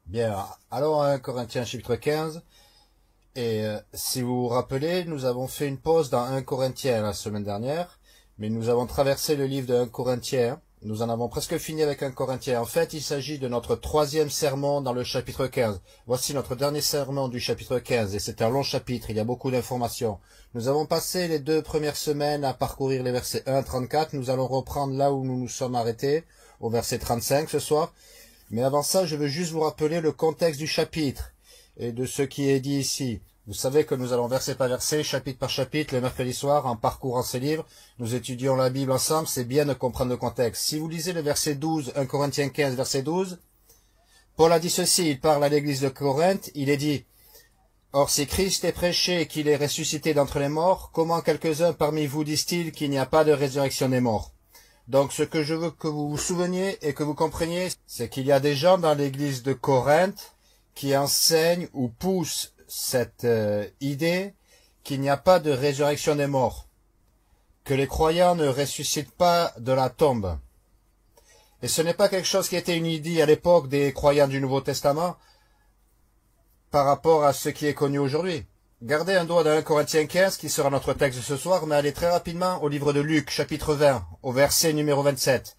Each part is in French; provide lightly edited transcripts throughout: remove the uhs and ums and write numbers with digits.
Bien, allons à 1 Corinthiens chapitre 15. Et si vous vous rappelez, nous avons fait une pause dans 1 Corinthiens la semaine dernière, mais nous avons traversé le livre de 1 Corinthiens. Nous en avons presque fini avec 1 Corinthiens. En fait, il s'agit de notre troisième sermon dans le chapitre 15. Voici notre dernier sermon du chapitre 15, et c'est un long chapitre, il y a beaucoup d'informations. Nous avons passé les 2 premières semaines à parcourir les versets 1 à 34. Nous allons reprendre là où nous nous sommes arrêtés, au verset 35 ce soir. Mais avant ça, je veux juste vous rappeler le contexte du chapitre et de ce qui est dit ici. Vous savez que nous allons verset par verset, chapitre par chapitre, le mercredi soir, en parcourant ces livres. Nous étudions la Bible ensemble, c'est bien de comprendre le contexte. Si vous lisez le verset 12, 1 Corinthiens 15, verset 12, Paul a dit ceci, il parle à l'église de Corinthe, il est dit, « Or si Christ est prêché et qu'il est ressuscité d'entre les morts, comment quelques-uns parmi vous disent-ils qu'il n'y a pas de résurrection des morts ?» Donc ce que je veux que vous vous souveniez et que vous compreniez, c'est qu'il y a des gens dans l'église de Corinthe qui enseignent ou poussent cette idée qu'il n'y a pas de résurrection des morts, que les croyants ne ressuscitent pas de la tombe. Et ce n'est pas quelque chose qui était une idée à l'époque des croyants du Nouveau Testament par rapport à ce qui est connu aujourd'hui. Gardez un doigt dans 1 Corinthiens 15, qui sera notre texte ce soir, mais allez très rapidement au livre de Luc, chapitre 20, au verset numéro 27.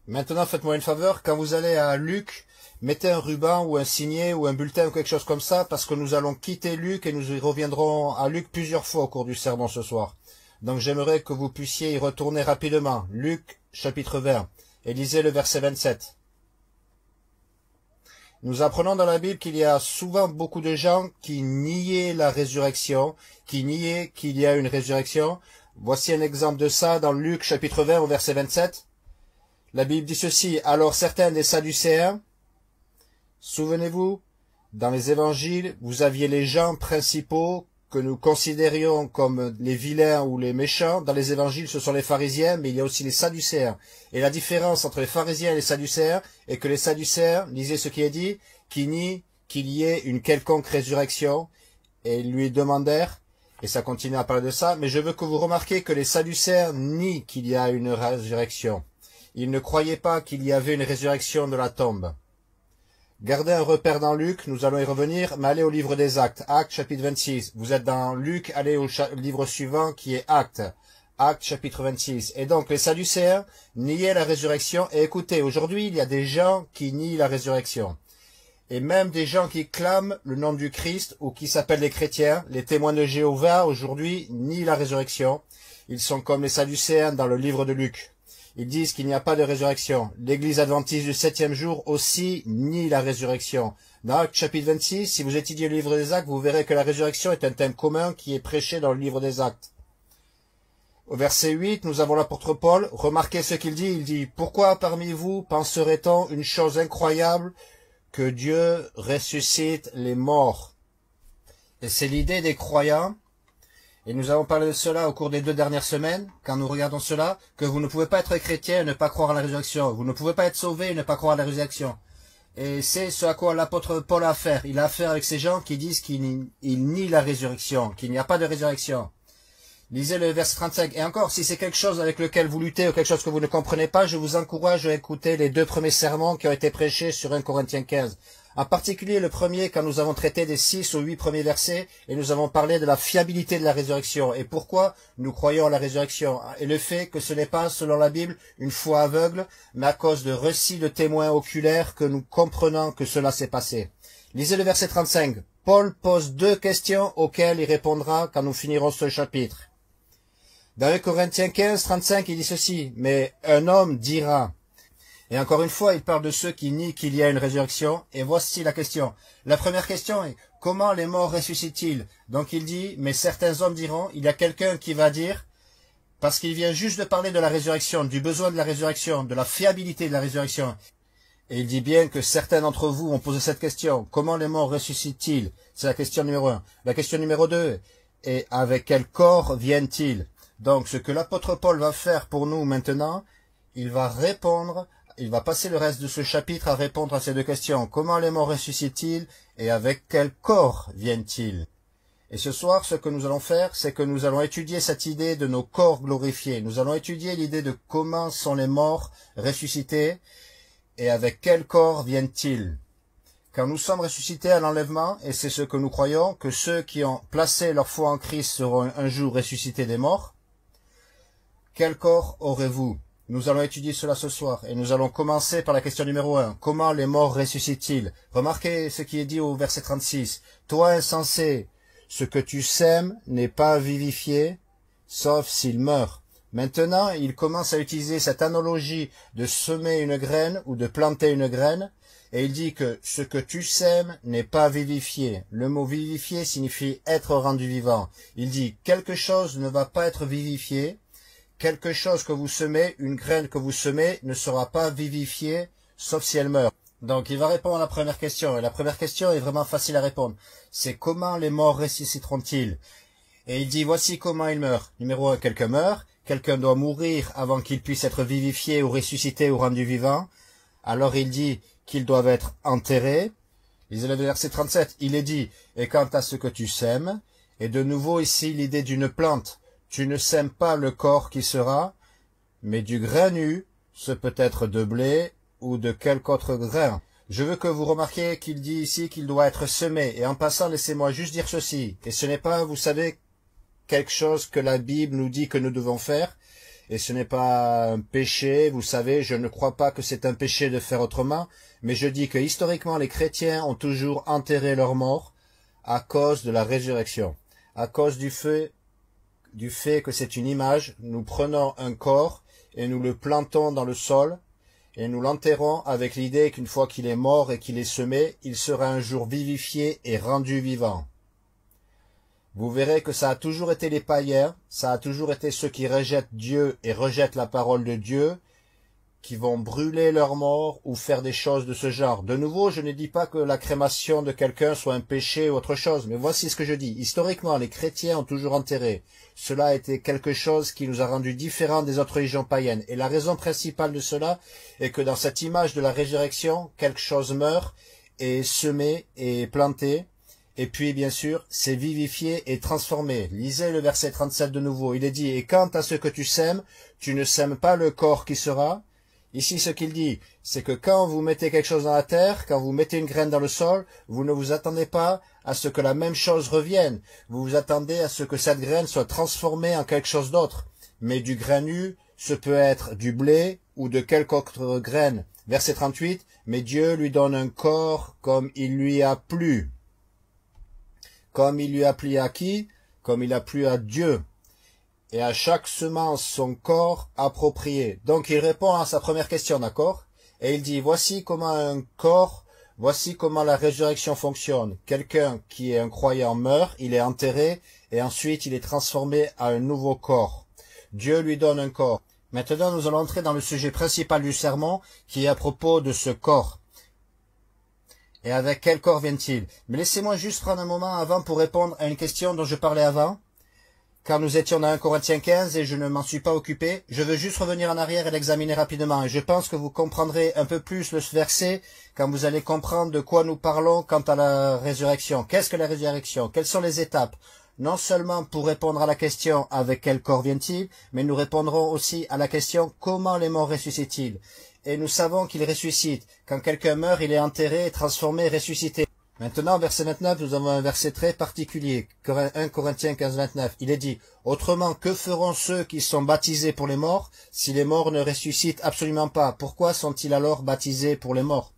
Maintenant, faites-moi une faveur, quand vous allez à Luc, mettez un ruban ou un signet ou un bulletin ou quelque chose comme ça, parce que nous allons quitter Luc et nous y reviendrons à Luc plusieurs fois au cours du sermon ce soir. Donc j'aimerais que vous puissiez y retourner rapidement. Luc, chapitre 20, et lisez le verset 27. Nous apprenons dans la Bible qu'il y a souvent beaucoup de gens qui niaient la résurrection, qui niaient qu'il y a une résurrection. Voici un exemple de ça dans Luc chapitre 20 au verset 27. La Bible dit ceci, « Alors certains des Sadducéens, souvenez-vous, dans les évangiles, vous aviez les gens principaux que nous considérions comme les vilains ou les méchants. Dans les évangiles, ce sont les pharisiens, mais il y a aussi les sadducéens. Et la différence entre les pharisiens et les sadducéens est que les sadducéens, lisez ce qui est dit, qui nient qu'il y ait une quelconque résurrection, et ils lui demandèrent, et ça continue à parler de ça, mais je veux que vous remarquiez que les sadducéens nient qu'il y a une résurrection. Ils ne croyaient pas qu'il y avait une résurrection de la tombe. Gardez un repère dans Luc, nous allons y revenir, mais allez au livre des Actes, Actes chapitre 26. Vous êtes dans Luc, allez au livre suivant qui est Actes, Actes chapitre 26. Et donc les Sadducéens niaient la résurrection, et écoutez, aujourd'hui il y a des gens qui nient la résurrection. Et même des gens qui clament le nom du Christ, ou qui s'appellent les chrétiens, les témoins de Jéhovah, aujourd'hui nient la résurrection. Ils sont comme les Sadducéens dans le livre de Luc. Ils disent qu'il n'y a pas de résurrection. L'Église adventiste du 7e jour aussi nie la résurrection. Dans Actes chapitre 26, si vous étudiez le livre des Actes, vous verrez que la résurrection est un thème commun qui est prêché dans le livre des Actes. Au verset 8, nous avons l'apôtre Paul. Remarquez ce qu'il dit. Il dit, « Pourquoi parmi vous penserait-on une chose incroyable que Dieu ressuscite les morts ?» Et c'est l'idée des croyants. Et nous avons parlé de cela au cours des 2 dernières semaines, quand nous regardons cela, que vous ne pouvez pas être chrétien et ne pas croire à la résurrection. Vous ne pouvez pas être sauvé et ne pas croire à la résurrection. Et c'est ce à quoi l'apôtre Paul a affaire. Il a affaire avec ces gens qui disent qu'ils nient la résurrection, qu'il n'y a pas de résurrection. Lisez le verset 35. Et encore, si c'est quelque chose avec lequel vous luttez ou quelque chose que vous ne comprenez pas, je vous encourage à écouter les 2 premiers sermons qui ont été prêchés sur 1 Corinthiens 15. En particulier le premier, quand nous avons traité des 6 aux 8 premiers versets, et nous avons parlé de la fiabilité de la résurrection, et pourquoi nous croyons à la résurrection, et le fait que ce n'est pas, selon la Bible, une foi aveugle, mais à cause de récits de témoins oculaires que nous comprenons que cela s'est passé. Lisez le verset 35. Paul pose 2 questions auxquelles il répondra quand nous finirons ce chapitre. Dans 1 Corinthiens 15, 35, il dit ceci, « Mais un homme dira... » Et encore une fois, il parle de ceux qui nient qu'il y a une résurrection. Et voici la question. La première question est, comment les morts ressuscitent-ils? Donc il dit, mais certains hommes diront, il y a quelqu'un qui va dire, parce qu'il vient juste de parler de la résurrection, du besoin de la résurrection, de la fiabilité de la résurrection. Et il dit bien que certains d'entre vous ont posé cette question. Comment les morts ressuscitent-ils? C'est la question numéro 1. La question numéro 2 est, avec quel corps viennent-ils? Donc ce que l'apôtre Paul va faire pour nous maintenant, il va répondre. Il va passer le reste de ce chapitre à répondre à ces 2 questions. Comment les morts ressuscitent-ils et avec quel corps viennent-ils? Et ce soir, ce que nous allons faire, c'est que nous allons étudier cette idée de nos corps glorifiés. Nous allons étudier l'idée de comment sont les morts ressuscités et avec quel corps viennent-ils. Quand nous sommes ressuscités à l'enlèvement, et c'est ce que nous croyons, que ceux qui ont placé leur foi en Christ seront un jour ressuscités des morts, quel corps aurez-vous? Nous allons étudier cela ce soir, et nous allons commencer par la question numéro 1. Comment les morts ressuscitent-ils? Remarquez ce qui est dit au verset 36. Toi, insensé, ce que tu sèmes n'est pas vivifié, sauf s'il meurt. Maintenant, il commence à utiliser cette analogie de semer une graine ou de planter une graine, et il dit que ce que tu sèmes n'est pas vivifié. Le mot vivifié signifie être rendu vivant. Il dit quelque chose ne va pas être vivifié, quelque chose que vous semez, une graine que vous semez, ne sera pas vivifiée, sauf si elle meurt. Donc, il va répondre à la première question, et la première question est vraiment facile à répondre. C'est comment les morts ressusciteront-ils? Et il dit, voici comment ils meurent. Numéro 1, quelqu'un meurt, quelqu'un doit mourir avant qu'il puisse être vivifié ou ressuscité ou rendu vivant. Alors il dit qu'ils doivent être enterrés. Lisez le verset 37, il est dit, et quant à ce que tu sèmes, et de nouveau ici l'idée d'une plante, tu ne sèmes pas le corps qui sera, mais du grain nu, ce peut être de blé ou de quelque autre grain. Je veux que vous remarquiez qu'il dit ici qu'il doit être semé. Et en passant, laissez-moi juste dire ceci. Et ce n'est pas, vous savez, quelque chose que la Bible nous dit que nous devons faire. Et ce n'est pas un péché, vous savez, je ne crois pas que c'est un péché de faire autrement. Mais je dis que historiquement, les chrétiens ont toujours enterré leurs morts à cause de la résurrection. À cause du fait que c'est une image, nous prenons un corps et nous le plantons dans le sol et nous l'enterrons avec l'idée qu'une fois qu'il est mort et qu'il est semé, il sera un jour vivifié et rendu vivant. Vous verrez que ça a toujours été les païens, ça a toujours été ceux qui rejettent Dieu et rejettent la parole de Dieu, qui vont brûler leurs morts ou faire des choses de ce genre. De nouveau, je ne dis pas que la crémation de quelqu'un soit un péché ou autre chose, mais voici ce que je dis. Historiquement, les chrétiens ont toujours enterré. Cela a été quelque chose qui nous a rendus différents des autres religions païennes. Et la raison principale de cela est que dans cette image de la résurrection, quelque chose meurt, est semé et planté, et puis bien sûr, c'est vivifié et transformé. Lisez le verset 37 de nouveau. Il est dit, et quant à ce que tu sèmes, tu ne sèmes pas le corps qui sera. Ici, ce qu'il dit, c'est que quand vous mettez quelque chose dans la terre, quand vous mettez une graine dans le sol, vous ne vous attendez pas à ce que la même chose revienne. Vous vous attendez à ce que cette graine soit transformée en quelque chose d'autre. Mais du grain nu, ce peut être du blé ou de quelque autre graine. Verset 38, mais Dieu lui donne un corps comme il lui a plu. Comme il lui a plu à qui? Comme il a plu à Dieu. Et à chaque semence son corps approprié. Donc il répond à sa première question, d'accord? Et il dit, voici comment un corps, voici comment la résurrection fonctionne. Quelqu'un qui est un croyant meurt, il est enterré, et ensuite il est transformé à un nouveau corps. Dieu lui donne un corps. Maintenant nous allons entrer dans le sujet principal du sermon, qui est à propos de ce corps. Et avec quel corps vient-il? Mais laissez-moi juste prendre un moment avant pour répondre à une question dont je parlais avant. Car nous étions dans 1 Corinthiens 15 et je ne m'en suis pas occupé, je veux juste revenir en arrière et l'examiner rapidement. Et je pense que vous comprendrez un peu plus le verset quand vous allez comprendre de quoi nous parlons quant à la résurrection. Qu'est-ce que la résurrection? Quelles sont les étapes? Non seulement pour répondre à la question avec quel corps vient-il, mais nous répondrons aussi à la question comment les morts ressuscitent-ils? Et nous savons qu'ils ressuscitent. Quand quelqu'un meurt, il est enterré, transformé, ressuscité. Maintenant, verset 29, nous avons un verset très particulier, 1 Corinthiens 15, 29. Il est dit, « Autrement, que feront ceux qui sont baptisés pour les morts, si les morts ne ressuscitent absolument pas? Pourquoi sont-ils alors baptisés pour les morts ?»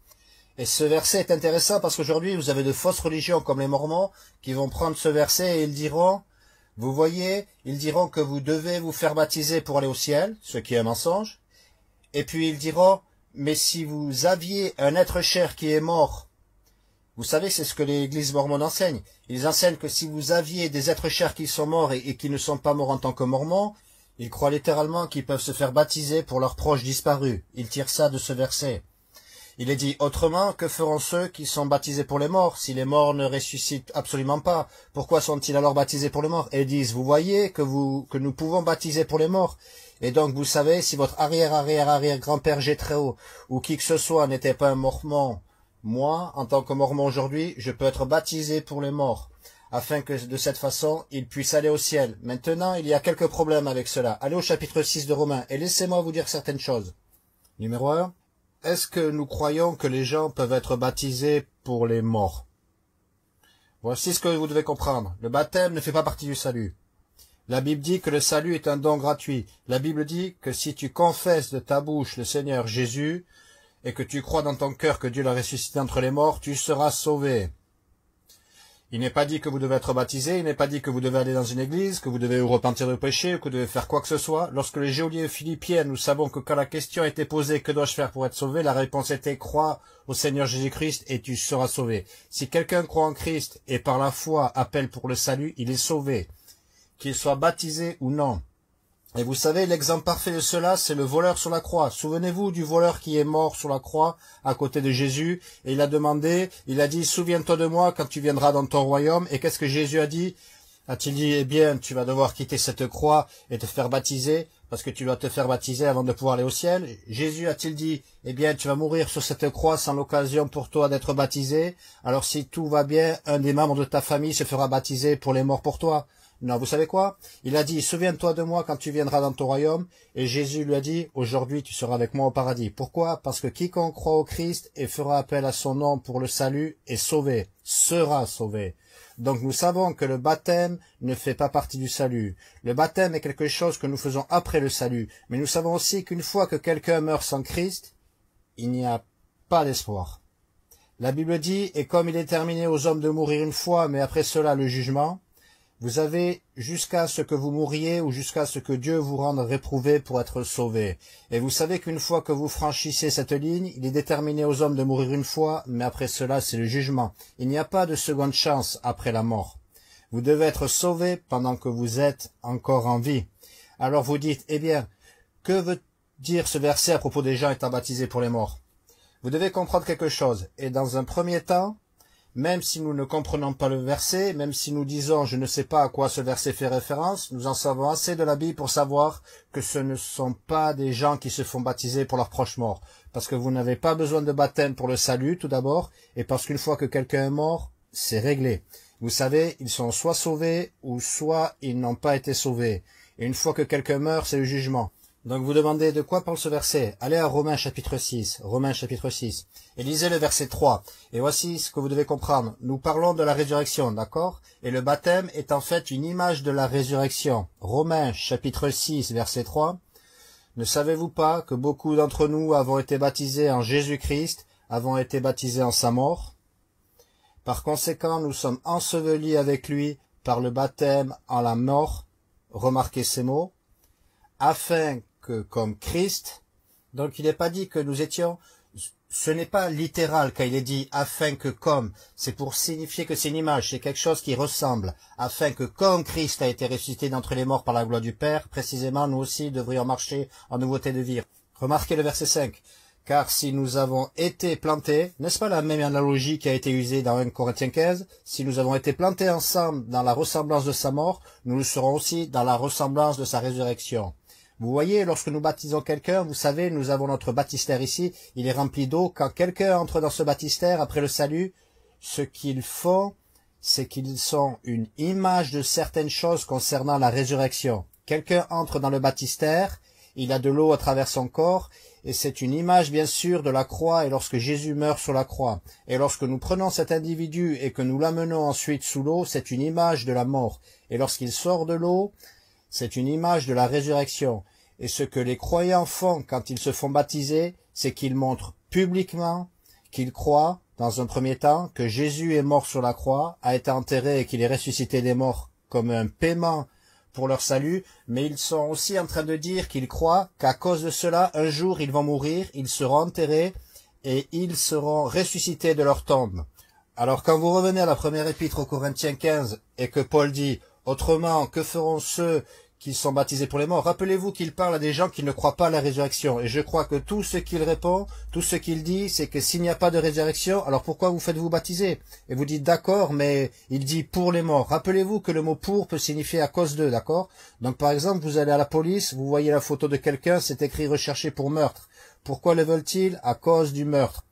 Et ce verset est intéressant parce qu'aujourd'hui, vous avez de fausses religions comme les Mormons qui vont prendre ce verset et ils diront, vous voyez, ils diront que vous devez vous faire baptiser pour aller au ciel, ce qui est un mensonge. Et puis ils diront, mais si vous aviez un être cher qui est mort, vous savez, c'est ce que l'Église mormone enseigne. Ils enseignent que si vous aviez des êtres chers qui sont morts et qui ne sont pas morts en tant que mormons, ils croient littéralement qu'ils peuvent se faire baptiser pour leurs proches disparus. Ils tirent ça de ce verset. Il est dit, autrement, que feront ceux qui sont baptisés pour les morts, si les morts ne ressuscitent absolument pas? Pourquoi sont-ils alors baptisés pour les morts? Et ils disent, vous voyez que nous pouvons baptiser pour les morts. Et donc, vous savez, si votre arrière-grand-père Jétréo ou qui que ce soit n'était pas un mormon, moi, en tant que mormon aujourd'hui, je peux être baptisé pour les morts, afin que de cette façon, ils puissent aller au ciel. Maintenant, il y a quelques problèmes avec cela. Allez au chapitre 6 de Romains, et laissez-moi vous dire certaines choses. Numéro 1, est-ce que nous croyons que les gens peuvent être baptisés pour les morts? Voici ce que vous devez comprendre. Le baptême ne fait pas partie du salut. La Bible dit que le salut est un don gratuit. La Bible dit que si tu confesses de ta bouche le Seigneur Jésus et que tu crois dans ton cœur que Dieu l'a ressuscité entre les morts, tu seras sauvé. Il n'est pas dit que vous devez être baptisé, il n'est pas dit que vous devez aller dans une église, que vous devez vous repentir de péché, que vous devez faire quoi que ce soit. Lorsque les geôliers philippiens, nous savons que quand la question a été posée, que dois-je faire pour être sauvé, la réponse était crois au Seigneur Jésus-Christ et tu seras sauvé. Si quelqu'un croit en Christ et par la foi appelle pour le salut, il est sauvé, qu'il soit baptisé ou non. Et vous savez, l'exemple parfait de cela, c'est le voleur sur la croix. Souvenez-vous du voleur qui est mort sur la croix à côté de Jésus. Et il a demandé, il a dit, souviens-toi de moi quand tu viendras dans ton royaume. Et qu'est-ce que Jésus a dit? A-t-il dit, eh bien, tu vas devoir quitter cette croix et te faire baptiser, parce que tu dois te faire baptiser avant de pouvoir aller au ciel? Jésus a-t-il dit, eh bien, tu vas mourir sur cette croix sans l'occasion pour toi d'être baptisé? Alors si tout va bien, un des membres de ta famille se fera baptiser pour les morts pour toi. Non, vous savez quoi? Il a dit, souviens-toi de moi quand tu viendras dans ton royaume. Et Jésus lui a dit, aujourd'hui tu seras avec moi au paradis. Pourquoi? Parce que quiconque croit au Christ et fera appel à son nom pour le salut est sauvé, sera sauvé. Donc nous savons que le baptême ne fait pas partie du salut. Le baptême est quelque chose que nous faisons après le salut. Mais nous savons aussi qu'une fois que quelqu'un meurt sans Christ, il n'y a pas d'espoir. La Bible dit, et comme il est terminé aux hommes de mourir une fois, mais après cela le jugement, vous avez jusqu'à ce que vous mouriez ou jusqu'à ce que Dieu vous rende réprouvé pour être sauvé. Et vous savez qu'une fois que vous franchissez cette ligne, il est déterminé aux hommes de mourir une fois, mais après cela, c'est le jugement. Il n'y a pas de seconde chance après la mort. Vous devez être sauvé pendant que vous êtes encore en vie. Alors vous dites, eh bien, que veut dire ce verset à propos des gens étant baptisés pour les morts? Vous devez comprendre quelque chose. Et dans un premier temps, même si nous ne comprenons pas le verset, même si nous disons « je ne sais pas à quoi ce verset fait référence », nous en savons assez de la Bible pour savoir que ce ne sont pas des gens qui se font baptiser pour leurs proches morts. Parce que vous n'avez pas besoin de baptême pour le salut, tout d'abord, et parce qu'une fois que quelqu'un est mort, c'est réglé. Vous savez, ils sont soit sauvés, ou soit ils n'ont pas été sauvés. Et une fois que quelqu'un meurt, c'est le jugement. Donc vous demandez de quoi parle ce verset? Allez à Romains chapitre 6, Romains chapitre 6, et lisez le verset 3. Et voici ce que vous devez comprendre. Nous parlons de la résurrection, d'accord? Et le baptême est en fait une image de la résurrection. Romains chapitre 6, verset 3. Ne savez-vous pas que beaucoup d'entre nous avons été baptisés en Jésus-Christ, avons été baptisés en sa mort? Par conséquent, nous sommes ensevelis avec lui par le baptême en la mort. Remarquez ces mots. Afin que comme Christ, donc il n'est pas dit que nous étions, ce n'est pas littéral quand il est dit afin que comme, c'est pour signifier que c'est une image, c'est quelque chose qui ressemble, afin que comme Christ a été ressuscité d'entre les morts par la gloire du Père, précisément nous aussi devrions marcher en nouveauté de vie. Remarquez le verset 5. Car si nous avons été plantés, n'est-ce pas la même analogie qui a été usée dans 1 Corinthiens 15? Si nous avons été plantés ensemble dans la ressemblance de sa mort, nous le serons aussi dans la ressemblance de sa résurrection. Vous voyez, lorsque nous baptisons quelqu'un, vous savez, nous avons notre baptistère ici, il est rempli d'eau. Quand quelqu'un entre dans ce baptistère après le salut, ce qu'ils font, c'est qu'ils sont une image de certaines choses concernant la résurrection. Quelqu'un entre dans le baptistère, il a de l'eau à travers son corps, et c'est une image bien sûr de la croix et lorsque Jésus meurt sur la croix. Et lorsque nous prenons cet individu et que nous l'amenons ensuite sous l'eau, c'est une image de la mort. Et lorsqu'il sort de l'eau, c'est une image de la résurrection. Et ce que les croyants font quand ils se font baptiser, c'est qu'ils montrent publiquement qu'ils croient, dans un premier temps, que Jésus est mort sur la croix, a été enterré et qu'il est ressuscité des morts comme un paiement pour leur salut, mais ils sont aussi en train de dire qu'ils croient qu'à cause de cela, un jour ils vont mourir, ils seront enterrés et ils seront ressuscités de leur tombe. Alors quand vous revenez à la première épître aux Corinthiens 15 et que Paul dit « Autrement, que feront ceux qui sont baptisés pour les morts ?» Rappelez-vous qu'il parle à des gens qui ne croient pas à la résurrection. Et je crois que tout ce qu'il répond, tout ce qu'il dit, c'est que s'il n'y a pas de résurrection, alors pourquoi vous faites-vous baptiser? Et vous dites d'accord, mais il dit pour les morts. Rappelez-vous que le mot pour peut signifier à cause d'eux, d'accord? Donc par exemple, vous allez à la police, vous voyez la photo de quelqu'un, c'est écrit recherché pour meurtre. Pourquoi le veulent-ils? À cause du meurtre.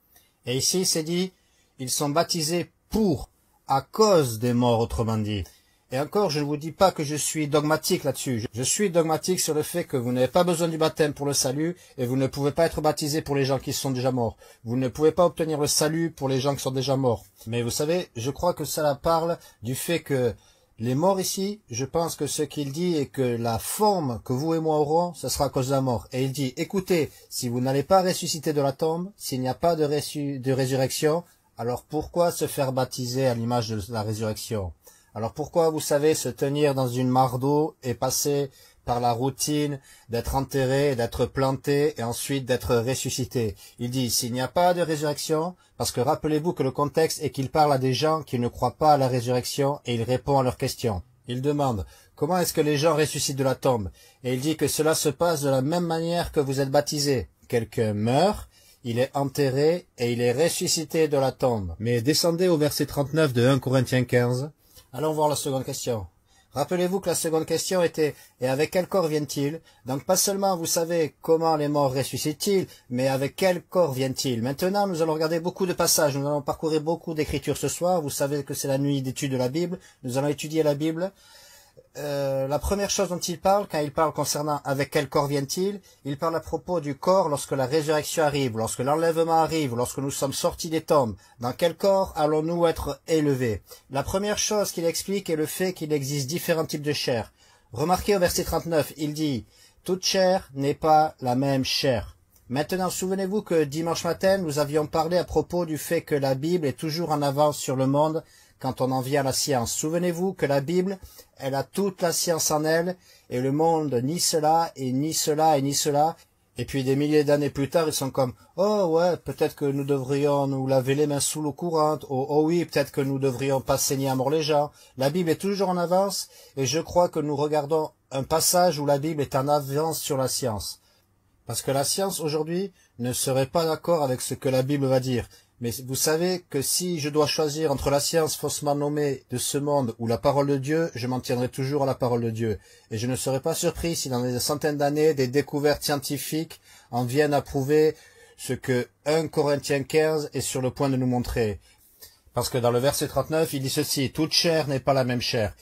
Et ici, c'est dit, ils sont baptisés pour, à cause des morts, autrement dit. Et encore, je ne vous dis pas que je suis dogmatique là-dessus. Je suis dogmatique sur le fait que vous n'avez pas besoin du baptême pour le salut et vous ne pouvez pas être baptisé pour les gens qui sont déjà morts. Vous ne pouvez pas obtenir le salut pour les gens qui sont déjà morts. Mais vous savez, je crois que cela parle du fait que les morts ici, je pense que ce qu'il dit est que la forme que vous et moi aurons, ce sera à cause de la mort. Et il dit, écoutez, si vous n'allez pas ressusciter de la tombe, s'il n'y a pas de résurrection, alors pourquoi se faire baptiser à l'image de la résurrection? Alors pourquoi, vous savez, se tenir dans une mare d'eau et passer par la routine d'être enterré, d'être planté et ensuite d'être ressuscité? Il dit, s'il n'y a pas de résurrection, parce que rappelez-vous que le contexte est qu'il parle à des gens qui ne croient pas à la résurrection et il répond à leurs questions. Il demande, comment est-ce que les gens ressuscitent de la tombe? Et il dit que cela se passe de la même manière que vous êtes baptisés. Quelqu'un meurt, il est enterré et il est ressuscité de la tombe. Mais descendez au verset 39 de 1 Corinthiens 15. Allons voir la seconde question. Rappelez-vous que la seconde question était « Et avec quel corps viennent-ils » Donc pas seulement vous savez comment les morts ressuscitent-ils, mais avec quel corps viennent-ils. Maintenant, nous allons regarder beaucoup de passages, nous allons parcourir beaucoup d'écritures ce soir. Vous savez que c'est la nuit d'étude de la Bible. Nous allons étudier la Bible. La première chose dont il parle, quand il parle concernant avec quel corps viennent-ils, il parle à propos du corps lorsque la résurrection arrive, lorsque l'enlèvement arrive, lorsque nous sommes sortis des tombes. Dans quel corps allons-nous être élevés? La première chose qu'il explique est le fait qu'il existe différents types de chair. Remarquez au verset 39, il dit « Toute chair n'est pas la même chair ». Maintenant, souvenez-vous que dimanche matin, nous avions parlé à propos du fait que la Bible est toujours en avance sur le monde quand on en vient à la science. Souvenez-vous que la Bible, elle a toute la science en elle, et le monde ni cela, et ni cela, et ni cela. Et puis des milliers d'années plus tard, ils sont comme « Oh ouais, peut-être que nous devrions nous laver les mains sous l'eau courante. Oh oui, peut-être que nous devrions pas saigner à mort les gens. » La Bible est toujours en avance, et je crois que nous regardons un passage où la Bible est en avance sur la science. Parce que la science aujourd'hui ne serait pas d'accord avec ce que la Bible va dire. Mais vous savez que si je dois choisir entre la science faussement nommée de ce monde ou la parole de Dieu, je m'en tiendrai toujours à la parole de Dieu. Et je ne serais pas surpris si dans des centaines d'années, des découvertes scientifiques en viennent à prouver ce que 1 Corinthiens 15 est sur le point de nous montrer. Parce que dans le verset 39, il dit ceci, « Toute chair n'est pas la même chair. »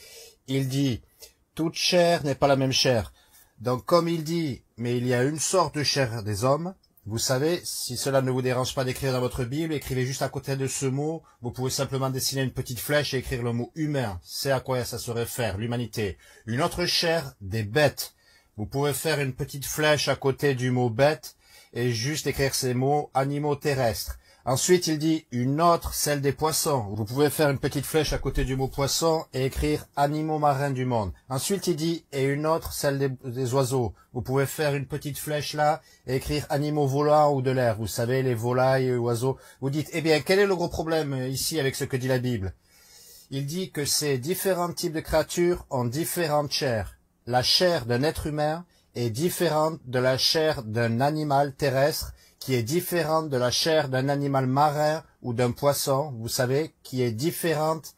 Il dit, « Toute chair n'est pas la même chair. » Donc comme il dit, mais il y a une sorte de chair des hommes, vous savez, si cela ne vous dérange pas d'écrire dans votre Bible, écrivez juste à côté de ce mot, vous pouvez simplement dessiner une petite flèche et écrire le mot humain, c'est à quoi ça se réfère, l'humanité. Une autre chair, des bêtes. Vous pouvez faire une petite flèche à côté du mot bête et juste écrire ces mots animaux terrestres. Ensuite, il dit une autre, celle des poissons. Vous pouvez faire une petite flèche à côté du mot poisson et écrire animaux marins du monde. Ensuite, il dit et une autre, celle des oiseaux. Vous pouvez faire une petite flèche là et écrire animaux volants ou de l'air. Vous savez, les volailles, les oiseaux. Vous dites, eh bien, quel est le gros problème ici avec ce que dit la Bible? Il dit que ces différents types de créatures ont différentes chairs. La chair d'un être humain est différente de la chair d'un animal terrestre, qui est différente de la chair d'un animal marin ou d'un poisson, vous savez, qui est différente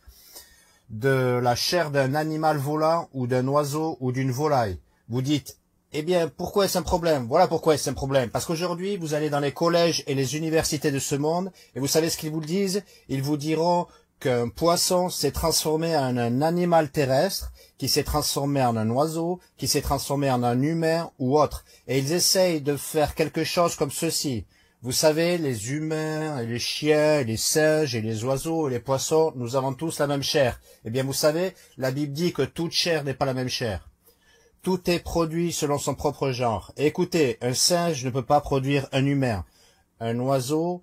de la chair d'un animal volant ou d'un oiseau ou d'une volaille. Vous dites, eh bien, pourquoi est-ce un problème? Voilà pourquoi est-ce un problème. Parce qu'aujourd'hui, vous allez dans les collèges et les universités de ce monde, et vous savez ce qu'ils vous disent? Ils vous diront qu'un poisson s'est transformé en un animal terrestre, qui s'est transformé en un oiseau, qui s'est transformé en un humain ou autre. Et ils essayent de faire quelque chose comme ceci. Vous savez, les humains, et les chiens, et les singes, et les oiseaux, et les poissons, nous avons tous la même chair. Eh bien, vous savez, la Bible dit que toute chair n'est pas la même chair. Tout est produit selon son propre genre. Et écoutez, un singe ne peut pas produire un humain. Un oiseau,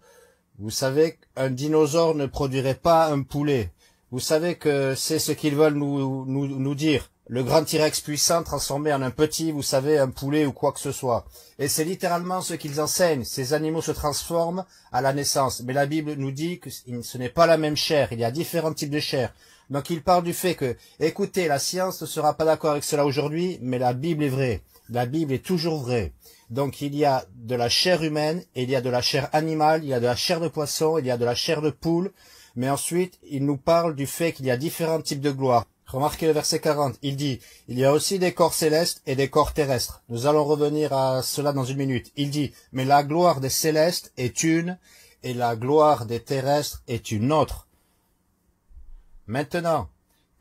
vous savez, un dinosaure ne produirait pas un poulet. Vous savez que c'est ce qu'ils veulent nous dire. Le grand T-Rex puissant transformé en un petit, vous savez, un poulet ou quoi que ce soit. Et c'est littéralement ce qu'ils enseignent. Ces animaux se transforment à la naissance. Mais la Bible nous dit que ce n'est pas la même chair. Il y a différents types de chair. Donc il parle du fait que, écoutez, la science ne sera pas d'accord avec cela aujourd'hui, mais la Bible est vraie. La Bible est toujours vraie. Donc il y a de la chair humaine, et il y a de la chair animale, il y a de la chair de poisson, il y a de la chair de poule. Mais ensuite, il nous parle du fait qu'il y a différents types de gloire. Remarquez le verset 40, il dit, il y a aussi des corps célestes et des corps terrestres. Nous allons revenir à cela dans une minute. Il dit, mais la gloire des célestes est une, et la gloire des terrestres est une autre. Maintenant,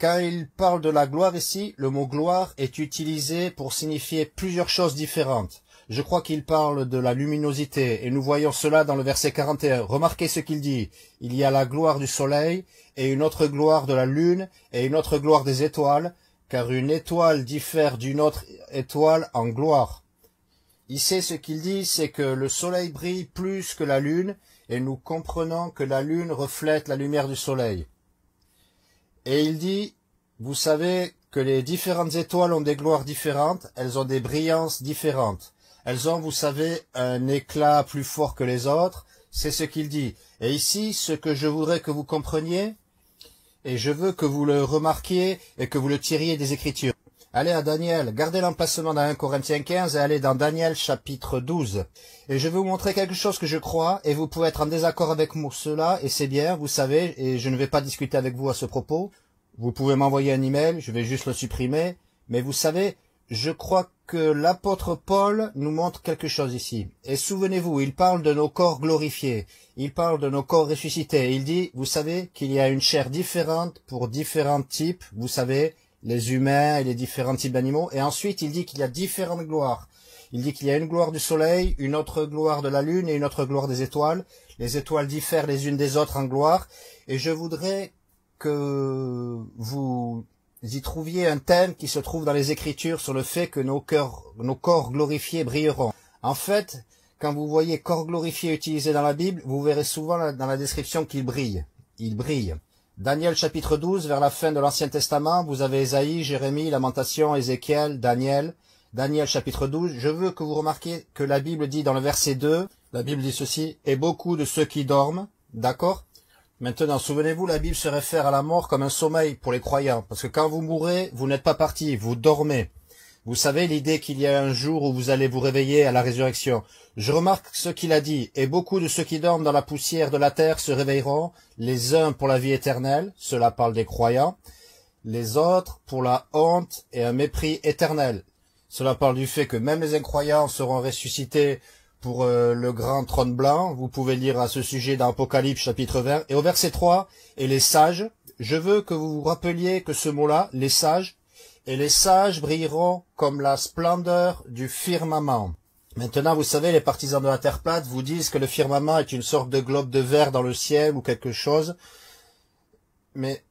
quand il parle de la gloire ici, le mot gloire est utilisé pour signifier plusieurs choses différentes. Je crois qu'il parle de la luminosité, et nous voyons cela dans le verset 41. Remarquez ce qu'il dit. Il y a la gloire du soleil, et une autre gloire de la lune, et une autre gloire des étoiles, car une étoile diffère d'une autre étoile en gloire. Ici, ce qu'il dit, c'est que le soleil brille plus que la lune, et nous comprenons que la lune reflète la lumière du soleil. Et il dit, vous savez que les différentes étoiles ont des gloires différentes, elles ont des brillances différentes. Elles ont, vous savez, un éclat plus fort que les autres, c'est ce qu'il dit. Et ici, ce que je voudrais que vous compreniez, et je veux que vous le remarquiez et que vous le tiriez des Écritures. Allez à Daniel, gardez l'emplacement dans 1 Corinthiens 15 et allez dans Daniel chapitre 12. Et je vais vous montrer quelque chose que je crois, et vous pouvez être en désaccord avec cela, et c'est bien, vous savez, et je ne vais pas discuter avec vous à ce propos. Vous pouvez m'envoyer un email, je vais juste le supprimer, mais vous savez, je crois que l'apôtre Paul nous montre quelque chose ici. Et souvenez-vous, il parle de nos corps glorifiés, il parle de nos corps ressuscités, il dit, vous savez qu'il y a une chair différente pour différents types, vous savez, les humains et les différents types d'animaux, et ensuite il dit qu'il y a différentes gloires. Il dit qu'il y a une gloire du soleil, une autre gloire de la lune et une autre gloire des étoiles. Les étoiles diffèrent les unes des autres en gloire, et je voudrais que vous y trouviez un thème qui se trouve dans les Écritures sur le fait que nos corps glorifiés brilleront. En fait, quand vous voyez corps glorifié utilisé dans la Bible, vous verrez souvent dans la description qu'il brille. Il brille. Daniel chapitre 12, vers la fin de l'Ancien Testament, vous avez Ésaïe, Jérémie, Lamentation, Ézéchiel, Daniel. Daniel chapitre 12, je veux que vous remarquiez que la Bible dit dans le verset 2, la Bible dit ceci, « Et beaucoup de ceux qui dorment », d'accord? Maintenant, souvenez-vous, la Bible se réfère à la mort comme un sommeil pour les croyants, parce que quand vous mourrez, vous n'êtes pas partis, vous dormez. Vous savez l'idée qu'il y a un jour où vous allez vous réveiller à la résurrection. Je remarque ce qu'il a dit, « Et beaucoup de ceux qui dorment dans la poussière de la terre se réveilleront, les uns pour la vie éternelle, cela parle des croyants, les autres pour la honte et un mépris éternel. » Cela parle du fait que même les incroyants seront ressuscités pour le grand trône blanc. Vous pouvez lire à ce sujet dans Apocalypse chapitre 20. Et au verset 3, « Et les sages », je veux que vous vous rappeliez que ce mot-là, les sages, et les sages brilleront comme la splendeur du firmament. Maintenant, vous savez, les partisans de la terre plate vous disent que le firmament est une sorte de globe de verre dans le ciel ou quelque chose. Mais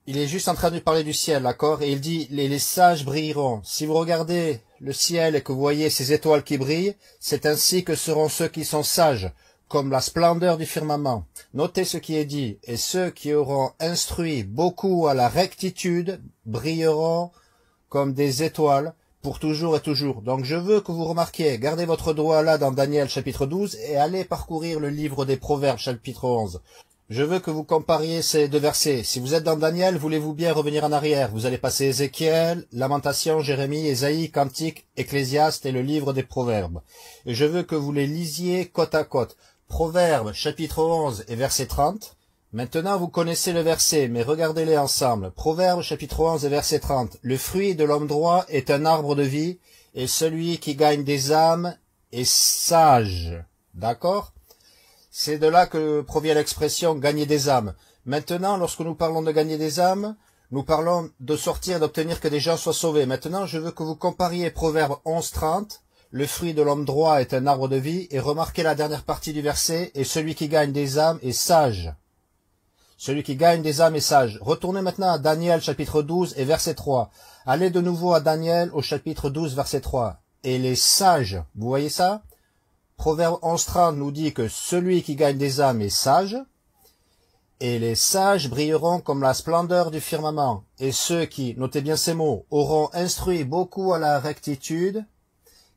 il est juste en train de parler du ciel, d'accord? Et il dit, les sages brilleront. Si vous regardez le ciel et que vous voyez ces étoiles qui brillent, c'est ainsi que seront ceux qui sont sages, comme la splendeur du firmament. Notez ce qui est dit. Et ceux qui auront instruit beaucoup à la rectitude brilleront comme des étoiles pour toujours et toujours. Donc je veux que vous remarquiez, gardez votre doigt là dans Daniel chapitre 12 et allez parcourir le livre des Proverbes chapitre 11. Je veux que vous compariez ces deux versets. Si vous êtes dans Daniel, voulez-vous bien revenir en arrière? Vous allez passer Ézéchiel, Lamentation, Jérémie, Ésaïe, Cantique, Ecclésiaste et le livre des Proverbes. Et je veux que vous les lisiez côte à côte. Proverbes chapitre 11 et verset 30. Maintenant vous connaissez le verset, mais regardez-les ensemble. Proverbes chapitre 11 et verset 30. Le fruit de l'homme droit est un arbre de vie, et celui qui gagne des âmes est sage. D'accord? C'est de là que provient l'expression « gagner des âmes ». Maintenant, lorsque nous parlons de gagner des âmes, nous parlons de sortir et d'obtenir que des gens soient sauvés. Maintenant, je veux que vous compariez Proverbe 11.30, « Le fruit de l'homme droit est un arbre de vie » et remarquez la dernière partie du verset « Et celui qui gagne des âmes est sage ». Celui qui gagne des âmes est sage. Retournez maintenant à Daniel chapitre 12 et verset 3. Allez de nouveau à Daniel au chapitre 12 verset 3. Et les sages, vous voyez ça? Proverbe 11.30 nous dit que celui qui gagne des âmes est sage, et les sages brilleront comme la splendeur du firmament, et ceux qui, notez bien ces mots, auront instruit beaucoup à la rectitude.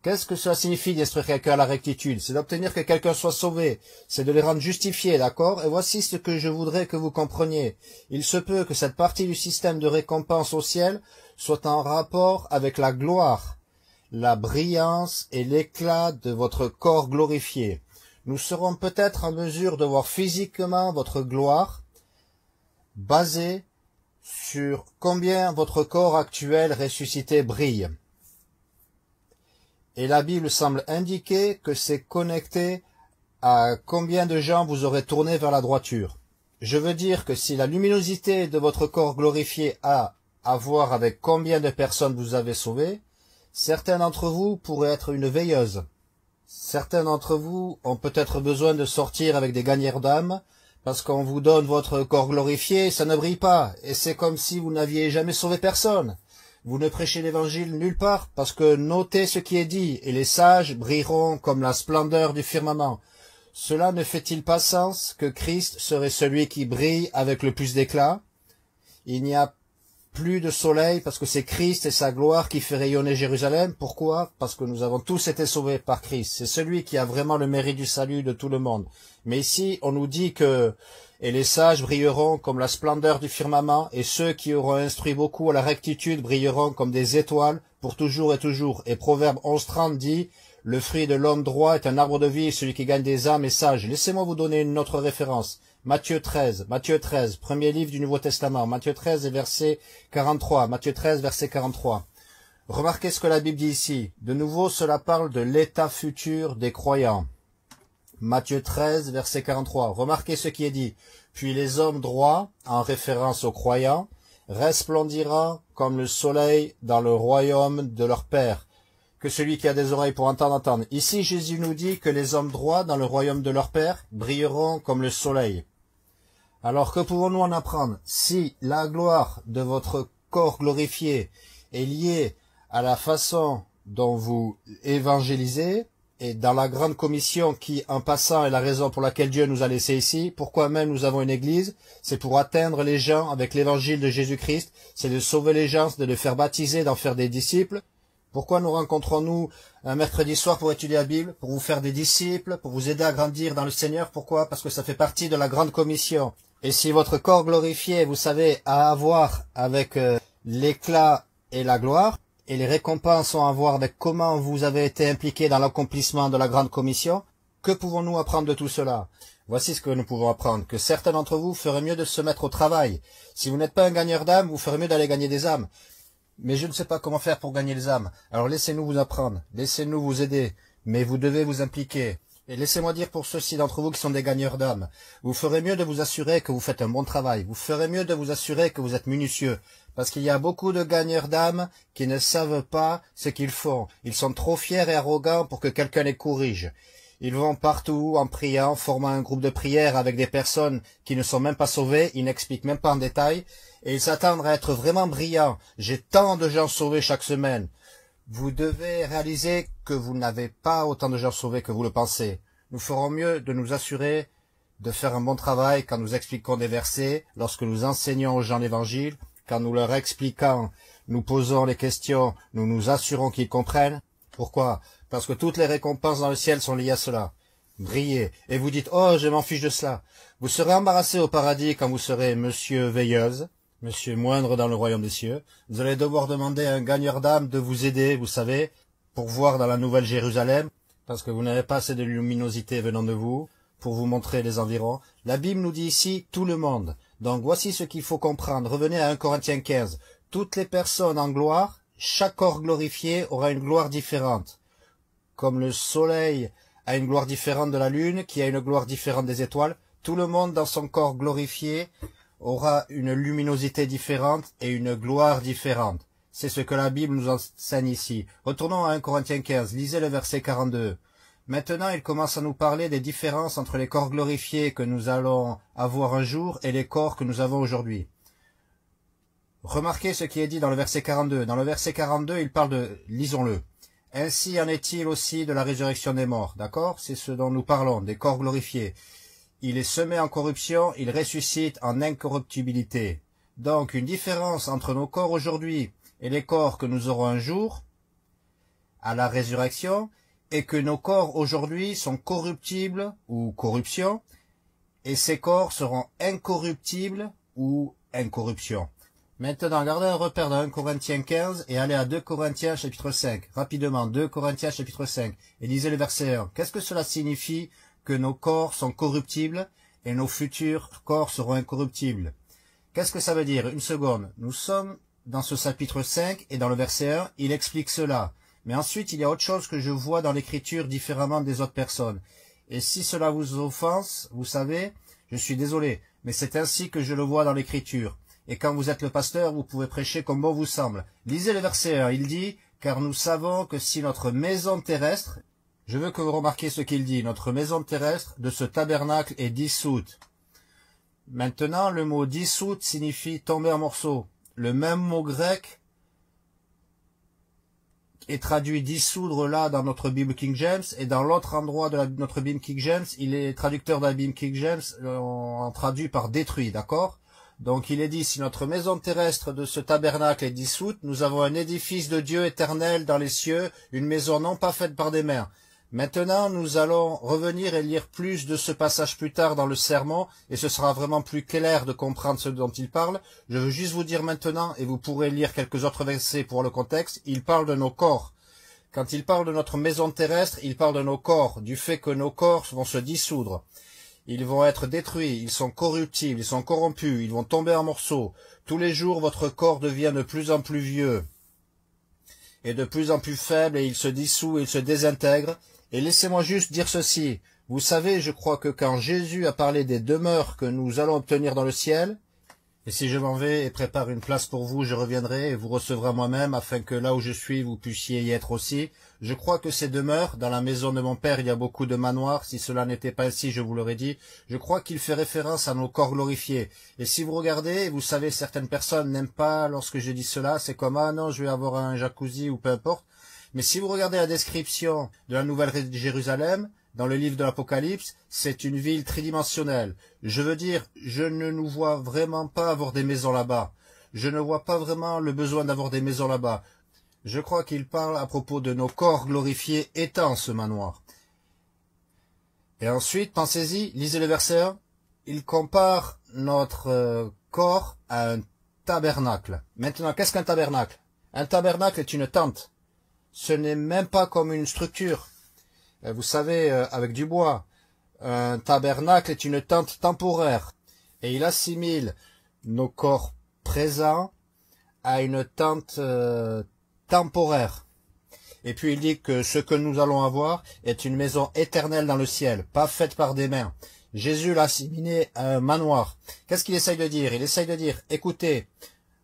Qu'est-ce que cela signifie d'instruire quelqu'un à la rectitude? C'est d'obtenir que quelqu'un soit sauvé, c'est de les rendre justifiés, d'accord? Et voici ce que je voudrais que vous compreniez. Il se peut que cette partie du système de récompense au ciel soit en rapport avec la gloire, la brillance et l'éclat de votre corps glorifié. Nous serons peut-être en mesure de voir physiquement votre gloire basée sur combien votre corps actuel ressuscité brille. Et la Bible semble indiquer que c'est connecté à combien de gens vous aurez tourné vers la droiture. Je veux dire que si la luminosité de votre corps glorifié a à voir avec combien de personnes vous avez sauvées, certains d'entre vous pourraient être une veilleuse. Certains d'entre vous ont peut-être besoin de sortir avec des gagneurs d'âme, parce qu'on vous donne votre corps glorifié, ça ne brille pas, et c'est comme si vous n'aviez jamais sauvé personne. Vous ne prêchez l'évangile nulle part, parce que notez ce qui est dit, et les sages brilleront comme la splendeur du firmament. Cela ne fait-il pas sens que Christ serait celui qui brille avec le plus d'éclat? Il n'y a plus de soleil parce que c'est Christ et sa gloire qui fait rayonner Jérusalem. Pourquoi? Parce que nous avons tous été sauvés par Christ. C'est celui qui a vraiment le mérite du salut de tout le monde. Mais ici, on nous dit que « Et les sages brilleront comme la splendeur du firmament, et ceux qui auront instruit beaucoup à la rectitude brilleront comme des étoiles pour toujours et toujours. » Et Proverbe 11:30 dit « Le fruit de l'homme droit est un arbre de vie, celui qui gagne des âmes est sage. » Laissez-moi vous donner une autre référence. Matthieu 13, premier livre du Nouveau Testament, Matthieu 13 et verset 43, Matthieu 13, verset 43. Remarquez ce que la Bible dit ici. De nouveau, cela parle de l'état futur des croyants. Matthieu 13, verset 43. Remarquez ce qui est dit. Puis les hommes droits, en référence aux croyants, resplendira comme le soleil dans le royaume de leur Père. Que celui qui a des oreilles pour entendre, entende. Ici, Jésus nous dit que les hommes droits dans le royaume de leur Père brilleront comme le soleil. Alors, que pouvons-nous en apprendre? Si la gloire de votre corps glorifié est liée à la façon dont vous évangélisez, et dans la grande commission qui, en passant, est la raison pour laquelle Dieu nous a laissés ici, pourquoi même nous avons une église, c'est pour atteindre les gens avec l'évangile de Jésus-Christ, c'est de sauver les gens, de les faire baptiser, d'en faire des disciples. Pourquoi nous rencontrons-nous un mercredi soir pour étudier la Bible, pour vous faire des disciples, pour vous aider à grandir dans le Seigneur? Pourquoi? Parce que ça fait partie de la grande commission. Et si votre corps glorifié, vous savez, a à voir avec l'éclat et la gloire, et les récompenses ont à voir avec comment vous avez été impliqué dans l'accomplissement de la grande commission, que pouvons-nous apprendre de tout cela? Voici ce que nous pouvons apprendre, que certains d'entre vous feraient mieux de se mettre au travail. Si vous n'êtes pas un gagneur d'âmes, vous ferez mieux d'aller gagner des âmes. Mais je ne sais pas comment faire pour gagner les âmes. Alors laissez-nous vous apprendre, laissez-nous vous aider, mais vous devez vous impliquer. Et laissez-moi dire pour ceux-ci d'entre vous qui sont des gagneurs d'âmes, vous ferez mieux de vous assurer que vous faites un bon travail, vous ferez mieux de vous assurer que vous êtes minutieux, parce qu'il y a beaucoup de gagneurs d'âmes qui ne savent pas ce qu'ils font. Ils sont trop fiers et arrogants pour que quelqu'un les corrige. Ils vont partout en priant, formant un groupe de prière avec des personnes qui ne sont même pas sauvées, ils n'expliquent même pas en détail, et ils s'attendent à être vraiment brillants. J'ai tant de gens sauvés chaque semaine. Vous devez réaliser que vous n'avez pas autant de gens sauvés que vous le pensez. Nous ferons mieux de nous assurer de faire un bon travail quand nous expliquons des versets, lorsque nous enseignons aux gens l'Évangile, quand nous leur expliquons, nous posons les questions, nous nous assurons qu'ils comprennent. Pourquoi? Parce que toutes les récompenses dans le ciel sont liées à cela. Brillez. Et vous dites, oh, je m'en fiche de cela. Vous serez embarrassé au paradis quand vous serez monsieur veilleuse, monsieur moindre dans le royaume des cieux. Vous allez devoir demander à un gagneur d'âme de vous aider, vous savez, pour voir dans la nouvelle Jérusalem, parce que vous n'avez pas assez de luminosité venant de vous, pour vous montrer les environs. La Bible nous dit ici tout le monde. Donc voici ce qu'il faut comprendre. Revenez à 1 Corinthiens 15. Toutes les personnes en gloire, chaque corps glorifié aura une gloire différente. Comme le soleil a une gloire différente de la lune, qui a une gloire différente des étoiles, tout le monde dans son corps glorifié aura une luminosité différente et une gloire différente. C'est ce que la Bible nous enseigne ici. Retournons à 1 Corinthiens 15, lisez le verset 42. Maintenant, il commence à nous parler des différences entre les corps glorifiés que nous allons avoir un jour et les corps que nous avons aujourd'hui. Remarquez ce qui est dit dans le verset 42. Dans le verset 42, il parle de, lisons-le. Ainsi en est-il aussi de la résurrection des morts. D'accord? C'est ce dont nous parlons, des corps glorifiés. Il est semé en corruption, il ressuscite en incorruptibilité. Donc, une différence entre nos corps aujourd'hui et les corps que nous aurons un jour, à la résurrection, et que nos corps aujourd'hui sont corruptibles ou corruption, et ces corps seront incorruptibles ou incorruption. Maintenant, gardez un repère dans 1 Corinthiens 15 et allez à 2 Corinthiens chapitre 5. Rapidement, 2 Corinthiens chapitre 5. Et lisez le verset 1. Qu'est-ce que cela signifie que nos corps sont corruptibles et nos futurs corps seront incorruptibles? Qu'est-ce que ça veut dire? Une seconde. Nous sommes dans ce chapitre 5 et dans le verset 1, il explique cela. Mais ensuite, il y a autre chose que je vois dans l'écriture différemment des autres personnes. Et si cela vous offense, vous savez, je suis désolé, mais c'est ainsi que je le vois dans l'écriture. et quand vous êtes le pasteur, vous pouvez prêcher comme bon vous semble. Lisez le verset 1, il dit « Car nous savons que si notre maison terrestre, je veux que vous remarquiez ce qu'il dit, notre maison terrestre de ce tabernacle est dissoute. » Maintenant, le mot dissoute signifie tomber en morceaux. Le même mot grec est traduit dissoudre là dans notre Bible King James, et dans l'autre endroit de notre Bible King James, il est traducteur de la Bible King James, on traduit par détruit, d'accord? Donc il est dit, si notre maison terrestre de ce tabernacle est dissoute, nous avons un édifice de Dieu éternel dans les cieux, une maison non pas faite par des mains. Maintenant, nous allons revenir et lire plus de ce passage plus tard dans le sermon, et ce sera vraiment plus clair de comprendre ce dont il parle. Je veux juste vous dire maintenant, et vous pourrez lire quelques autres versets pour le contexte, il parle de nos corps. Quand il parle de notre maison terrestre, il parle de nos corps, du fait que nos corps vont se dissoudre. Ils vont être détruits, ils sont corruptibles, ils sont corrompus, ils vont tomber en morceaux. Tous les jours, votre corps devient de plus en plus vieux et de plus en plus faible, et il se dissout, il se désintègre. Et laissez-moi juste dire ceci. Vous savez, je crois que quand Jésus a parlé des demeures que nous allons obtenir dans le ciel, et si je m'en vais et prépare une place pour vous, je reviendrai et vous recevrez moi-même, afin que là où je suis, vous puissiez y être aussi. Je crois que ces demeures, dans la maison de mon Père, il y a beaucoup de manoirs. Si cela n'était pas ainsi, je vous l'aurais dit. Je crois qu'il fait référence à nos corps glorifiés. Et si vous regardez, vous savez, certaines personnes n'aiment pas lorsque je dis cela. C'est comme, ah non, je vais avoir un jacuzzi ou peu importe. Mais si vous regardez la description de la Nouvelle Jérusalem, dans le livre de l'Apocalypse, c'est une ville tridimensionnelle. Je veux dire, je ne nous vois vraiment pas avoir des maisons là-bas. Je ne vois pas vraiment le besoin d'avoir des maisons là-bas. Je crois qu'il parle à propos de nos corps glorifiés étant ce manoir. Et ensuite, pensez-y, lisez le verset 1. Il compare notre corps à un tabernacle. Maintenant, qu'est-ce qu'un tabernacle? Un tabernacle est une tente. Ce n'est même pas comme une structure. Vous savez, avec du bois. Un tabernacle est une tente temporaire. Et il assimile nos corps présents à une tente temporaire. Et puis il dit que ce que nous allons avoir est une maison éternelle dans le ciel, pas faite par des mains. Jésus l'a assimilé à un manoir. Qu'est-ce qu'il essaye de dire? Il essaye de dire, écoutez,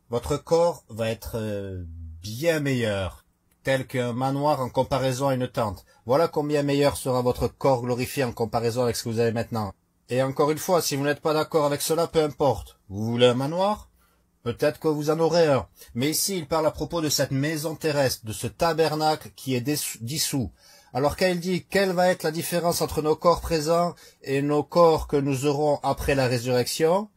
votre corps va être bien meilleur, tel qu'un manoir en comparaison à une tente. Voilà combien meilleur sera votre corps glorifié en comparaison avec ce que vous avez maintenant. Et encore une fois, si vous n'êtes pas d'accord avec cela, peu importe. Vous voulez un manoir? Peut-être que vous en aurez un. Mais ici, il parle à propos de cette maison terrestre, de ce tabernacle qui est dissous. Alors quand il dit, quelle va être la différence entre nos corps présents et nos corps que nous aurons après la résurrection?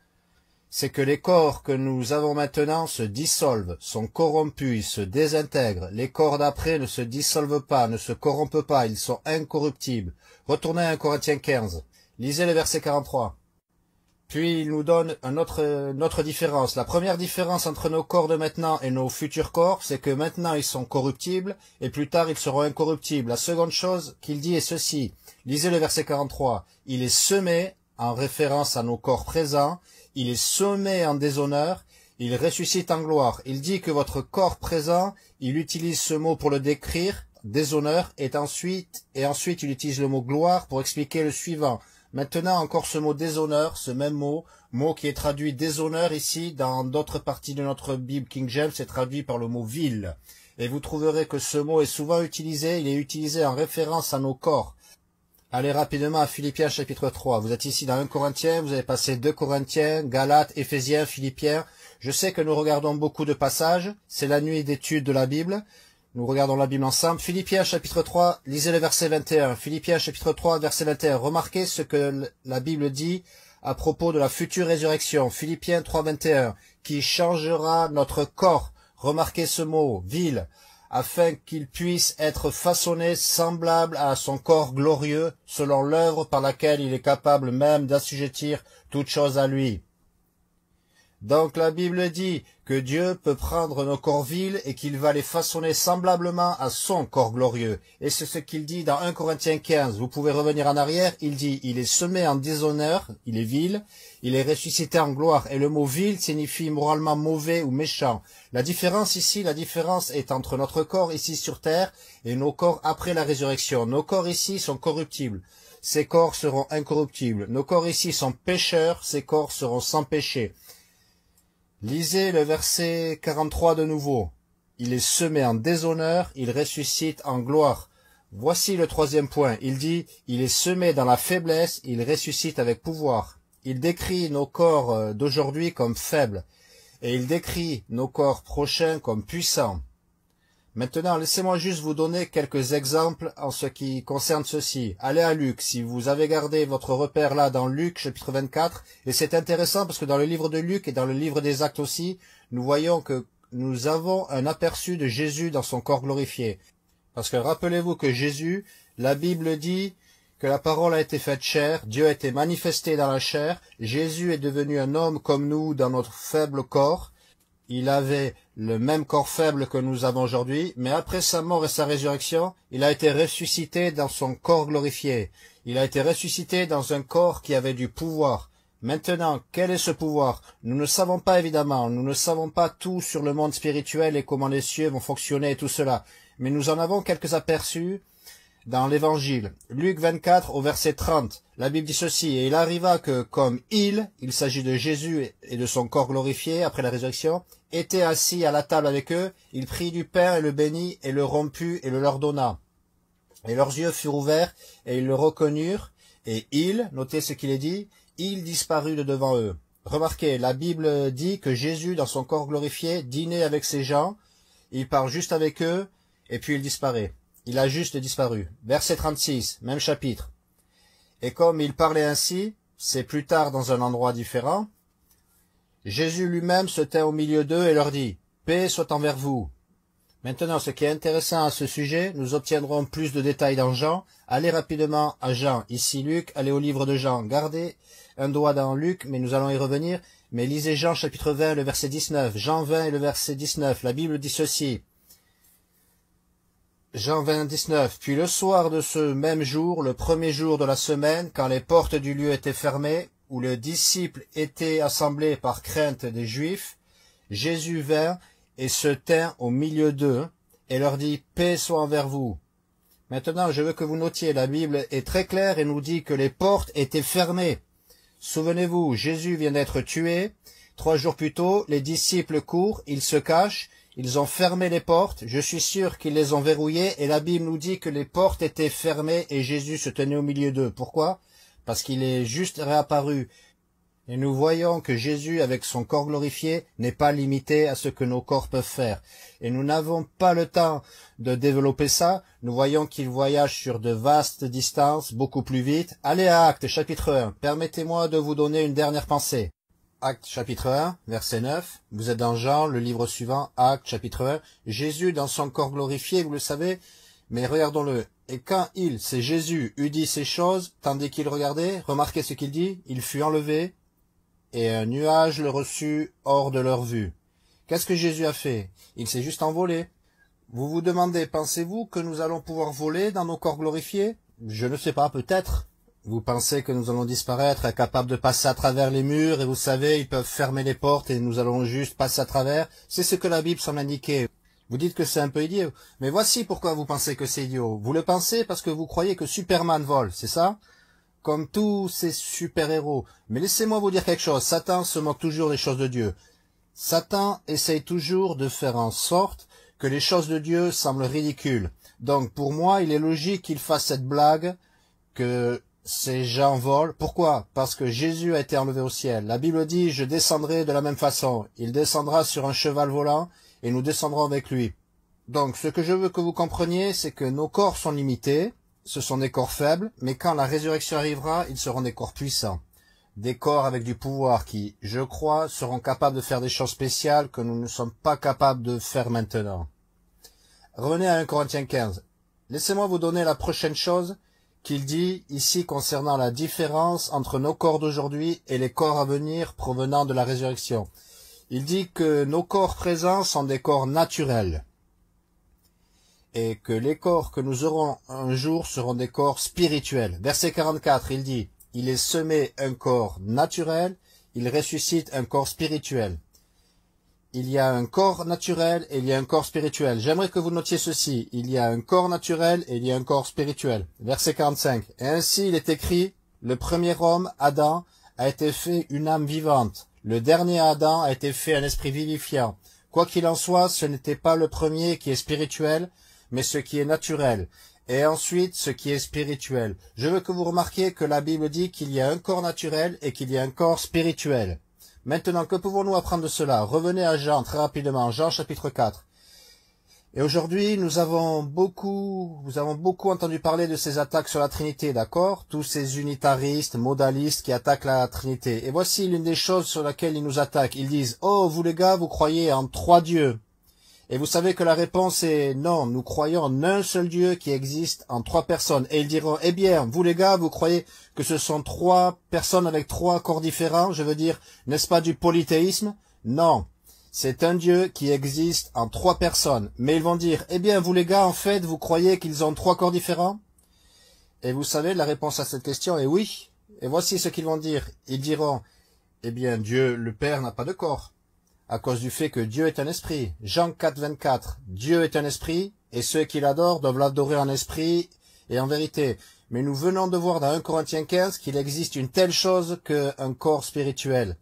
C'est que les corps que nous avons maintenant se dissolvent, sont corrompus, ils se désintègrent. Les corps d'après ne se dissolvent pas, ne se corrompent pas, ils sont incorruptibles. Retournez à 1 Corinthiens 15. Lisez le verset 43. Puis il nous donne une autre différence. La première différence entre nos corps de maintenant et nos futurs corps, c'est que maintenant ils sont corruptibles et plus tard ils seront incorruptibles. La seconde chose qu'il dit est ceci. Lisez le verset 43. Il est semé, en référence à nos corps présents, il est semé en déshonneur, il ressuscite en gloire. Il dit que votre corps présent, il utilise ce mot pour le décrire, déshonneur, et ensuite il utilise le mot gloire pour expliquer le suivant. Maintenant, encore ce mot déshonneur, ce même mot qui est traduit déshonneur ici, dans d'autres parties de notre Bible King James, c'est traduit par le mot vil. Et vous trouverez que ce mot est souvent utilisé, il est utilisé en référence à nos corps. Allez rapidement à Philippiens chapitre 3. Vous êtes ici dans 1 Corinthiens, vous avez passé 2 Corinthiens, Galates, Éphésiens, Philippiens. Je sais que nous regardons beaucoup de passages, c'est la nuit d'étude de la Bible. Nous regardons la Bible ensemble. Philippiens chapitre 3, lisez le verset 21. Philippiens chapitre 3, verset 21. Remarquez ce que la Bible dit à propos de la future résurrection. Philippiens 3, 21. Qui changera notre corps. Remarquez ce mot, vil, afin qu'il puisse être façonné semblable à son corps glorieux, selon l'œuvre par laquelle il est capable même d'assujettir toutes choses à lui. Donc la Bible dit que Dieu peut prendre nos corps vils et qu'il va les façonner semblablement à son corps glorieux. Et c'est ce qu'il dit dans 1 Corinthiens 15. Vous pouvez revenir en arrière, il dit, il est semé en déshonneur, il est vil, il est ressuscité en gloire. Et le mot vil signifie moralement mauvais ou méchant. La différence ici, la différence est entre notre corps ici sur terre et nos corps après la résurrection. Nos corps ici sont corruptibles. Ces corps seront incorruptibles. Nos corps ici sont pécheurs, ces corps seront sans péché. Lisez le verset 43 de nouveau. Il est semé en déshonneur, il ressuscite en gloire. Voici le troisième point. Il dit, il est semé dans la faiblesse, il ressuscite avec pouvoir. Il décrit nos corps d'aujourd'hui comme faibles, et il décrit nos corps prochains comme puissants. Maintenant, laissez-moi juste vous donner quelques exemples en ce qui concerne ceci. Allez à Luc, si vous avez gardé votre repère là dans Luc chapitre 24, et c'est intéressant parce que dans le livre de Luc et dans le livre des Actes aussi, nous voyons que nous avons un aperçu de Jésus dans son corps glorifié. Parce que rappelez-vous que Jésus, la Bible dit que la parole a été faite chair, Dieu a été manifesté dans la chair, Jésus est devenu un homme comme nous dans notre faible corps. Il avait le même corps faible que nous avons aujourd'hui, mais après sa mort et sa résurrection, il a été ressuscité dans son corps glorifié. Il a été ressuscité dans un corps qui avait du pouvoir. Maintenant, quel est ce pouvoir? Nous ne savons pas évidemment, nous ne savons pas tout sur le monde spirituel et comment les cieux vont fonctionner et tout cela, mais nous en avons quelques aperçus dans l'Évangile. Luc 24 au verset 30, la Bible dit ceci, « Et il arriva que, comme il s'agit de Jésus et de son corps glorifié après la résurrection, était assis à la table avec eux, il prit du pain et le bénit et le romput et le leur donna. Et leurs yeux furent ouverts et ils le reconnurent, et il, notez ce qu'il est dit, il disparut de devant eux. » Remarquez, la Bible dit que Jésus, dans son corps glorifié, dînait avec ces gens, il parle juste avec eux, et puis il disparaît. Il a juste disparu. Verset 36, même chapitre. Et comme il parlait ainsi, c'est plus tard dans un endroit différent, Jésus lui-même se tint au milieu d'eux et leur dit, « Paix soit envers vous. » Maintenant, ce qui est intéressant à ce sujet, nous obtiendrons plus de détails dans Jean. Allez rapidement à Jean. Ici Luc, allez au livre de Jean. Gardez un doigt dans Luc, mais nous allons y revenir. Mais lisez Jean chapitre 20, le verset 19. Jean 20 et le verset 19. La Bible dit ceci. Jean 20, 19. Puis le soir de ce même jour, le premier jour de la semaine, quand les portes du lieu étaient fermées, où les disciples étaient assemblés par crainte des Juifs, Jésus vint et se tint au milieu d'eux, et leur dit, « Paix soit envers vous. » Maintenant, je veux que vous notiez, la Bible est très claire et nous dit que les portes étaient fermées. Souvenez-vous, Jésus vient d'être tué. 3 jours plus tôt, les disciples courent, ils se cachent, ils ont fermé les portes. Je suis sûr qu'ils les ont verrouillées et la Bible nous dit que les portes étaient fermées et Jésus se tenait au milieu d'eux. Pourquoi? Parce qu'il est juste réapparu. Et nous voyons que Jésus, avec son corps glorifié, n'est pas limité à ce que nos corps peuvent faire. Et nous n'avons pas le temps de développer ça. Nous voyons qu'il voyage sur de vastes distances, beaucoup plus vite. Allez à Actes, chapitre 1. Permettez-moi de vous donner une dernière pensée. Actes, chapitre 1, verset 9. Vous êtes dans Jean, le livre suivant, Actes, chapitre 1. Jésus, dans son corps glorifié, vous le savez, mais regardons-le. Et quand c'est Jésus, eut dit ces choses, tandis qu'il regardait, remarquez ce qu'il dit, il fut enlevé, et un nuage le reçut hors de leur vue. Qu'est-ce que Jésus a fait? Il s'est juste envolé. Vous vous demandez, pensez-vous que nous allons pouvoir voler dans nos corps glorifiés? Je ne sais pas, peut-être. Vous pensez que nous allons disparaître, être capables de passer à travers les murs, et vous savez, ils peuvent fermer les portes et nous allons juste passer à travers. C'est ce que la Bible semble indiquer. Vous dites que c'est un peu idiot. Mais voici pourquoi vous pensez que c'est idiot. Vous le pensez parce que vous croyez que Superman vole, c'est ça? Comme tous ces super-héros. Mais laissez-moi vous dire quelque chose. Satan se moque toujours des choses de Dieu. Satan essaye toujours de faire en sorte que les choses de Dieu semblent ridicules. Donc pour moi, il est logique qu'il fasse cette blague que ces gens volent. Pourquoi? Parce que Jésus a été enlevé au ciel. La Bible dit, je descendrai de la même façon. Il descendra sur un cheval volant et nous descendrons avec lui. Donc ce que je veux que vous compreniez, c'est que nos corps sont limités. Ce sont des corps faibles, mais quand la résurrection arrivera, ils seront des corps puissants. Des corps avec du pouvoir qui, je crois, seront capables de faire des choses spéciales que nous ne sommes pas capables de faire maintenant. Revenez à 1 Corinthiens 15. Laissez-moi vous donner la prochaine chose qu'il dit ici concernant la différence entre nos corps d'aujourd'hui et les corps à venir provenant de la résurrection. Il dit que nos corps présents sont des corps naturels. Et que les corps que nous aurons un jour seront des corps spirituels. Verset 44, il dit, « Il est semé un corps naturel, il ressuscite un corps spirituel. » Il y a un corps naturel et il y a un corps spirituel. J'aimerais que vous notiez ceci. Il y a un corps naturel et il y a un corps spirituel. Verset 45, « Et ainsi il est écrit, le premier homme, Adam, a été fait une âme vivante. Le dernier Adam a été fait un esprit vivifiant. Quoi qu'il en soit, ce n'était pas le premier qui est spirituel, mais ce qui est naturel. Et ensuite, ce qui est spirituel. Je veux que vous remarquiez que la Bible dit qu'il y a un corps naturel et qu'il y a un corps spirituel. Maintenant, que pouvons-nous apprendre de cela? Revenez à Jean, très rapidement, Jean chapitre 4. Et aujourd'hui, nous avons beaucoup entendu parler de ces attaques sur la Trinité, d'accord? Tous ces unitaristes, modalistes qui attaquent la Trinité. Et voici l'une des choses sur laquelle ils nous attaquent. Ils disent, oh, vous les gars, vous croyez en 3 dieux. Et vous savez que la réponse est non, nous croyons en un seul Dieu qui existe en 3 personnes. Et ils diront, eh bien, vous les gars, vous croyez que ce sont 3 personnes avec 3 corps différents? Je veux dire, n'est-ce pas du polythéisme? Non. C'est un Dieu qui existe en 3 personnes. Mais ils vont dire, eh bien, vous les gars, en fait, vous croyez qu'ils ont 3 corps différents? Et vous savez, la réponse à cette question est oui. Et voici ce qu'ils vont dire. Ils diront, eh bien, Dieu, le Père, n'a pas de corps. À cause du fait que Dieu est un esprit. Jean 4, 24. Dieu est un esprit, et ceux qui l'adorent doivent l'adorer en esprit et en vérité. Mais nous venons de voir dans 1 Corinthiens 15 qu'il existe une telle chose qu'un corps spirituel.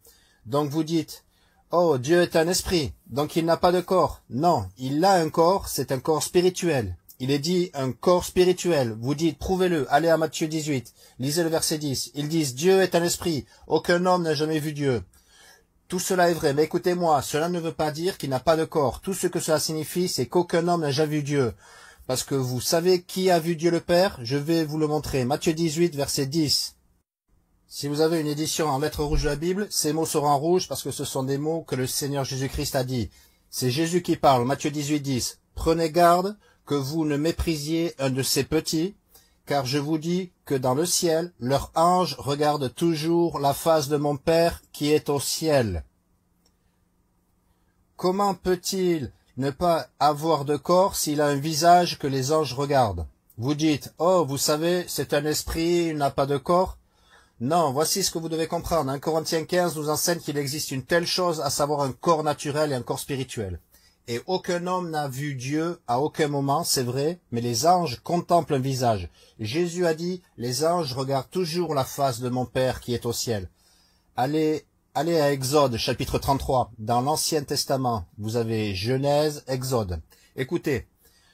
Donc vous dites, oh, Dieu est un esprit, donc il n'a pas de corps. Non, il a un corps, c'est un corps spirituel. Il est dit un corps spirituel. Vous dites, prouvez-le, allez à Matthieu 18, lisez le verset 10. Ils disent, Dieu est un esprit, aucun homme n'a jamais vu Dieu. Tout cela est vrai, mais écoutez-moi, cela ne veut pas dire qu'il n'a pas de corps. Tout ce que cela signifie, c'est qu'aucun homme n'a jamais vu Dieu. Parce que vous savez qui a vu Dieu le Père? Je vais vous le montrer. Matthieu 18, verset 10. Si vous avez une édition en lettres rouges de la Bible, ces mots seront en rouge parce que ce sont des mots que le Seigneur Jésus-Christ a dit. C'est Jésus qui parle, Matthieu 18, 10. Prenez garde que vous ne méprisiez un de ces petits, car je vous dis que dans le ciel, leur ange regarde toujours la face de mon Père qui est au ciel. Comment peut-il ne pas avoir de corps s'il a un visage que les anges regardent? Vous dites, oh, vous savez, c'est un esprit, il n'a pas de corps. Non, voici ce que vous devez comprendre. 1 Corinthiens 15 nous enseigne qu'il existe une telle chose, à savoir un corps naturel et un corps spirituel. Et aucun homme n'a vu Dieu à aucun moment, c'est vrai, mais les anges contemplent un visage. Jésus a dit, les anges regardent toujours la face de mon Père qui est au ciel. Allez à Exode, chapitre 33. Dans l'Ancien Testament, vous avez Genèse, Exode. Écoutez,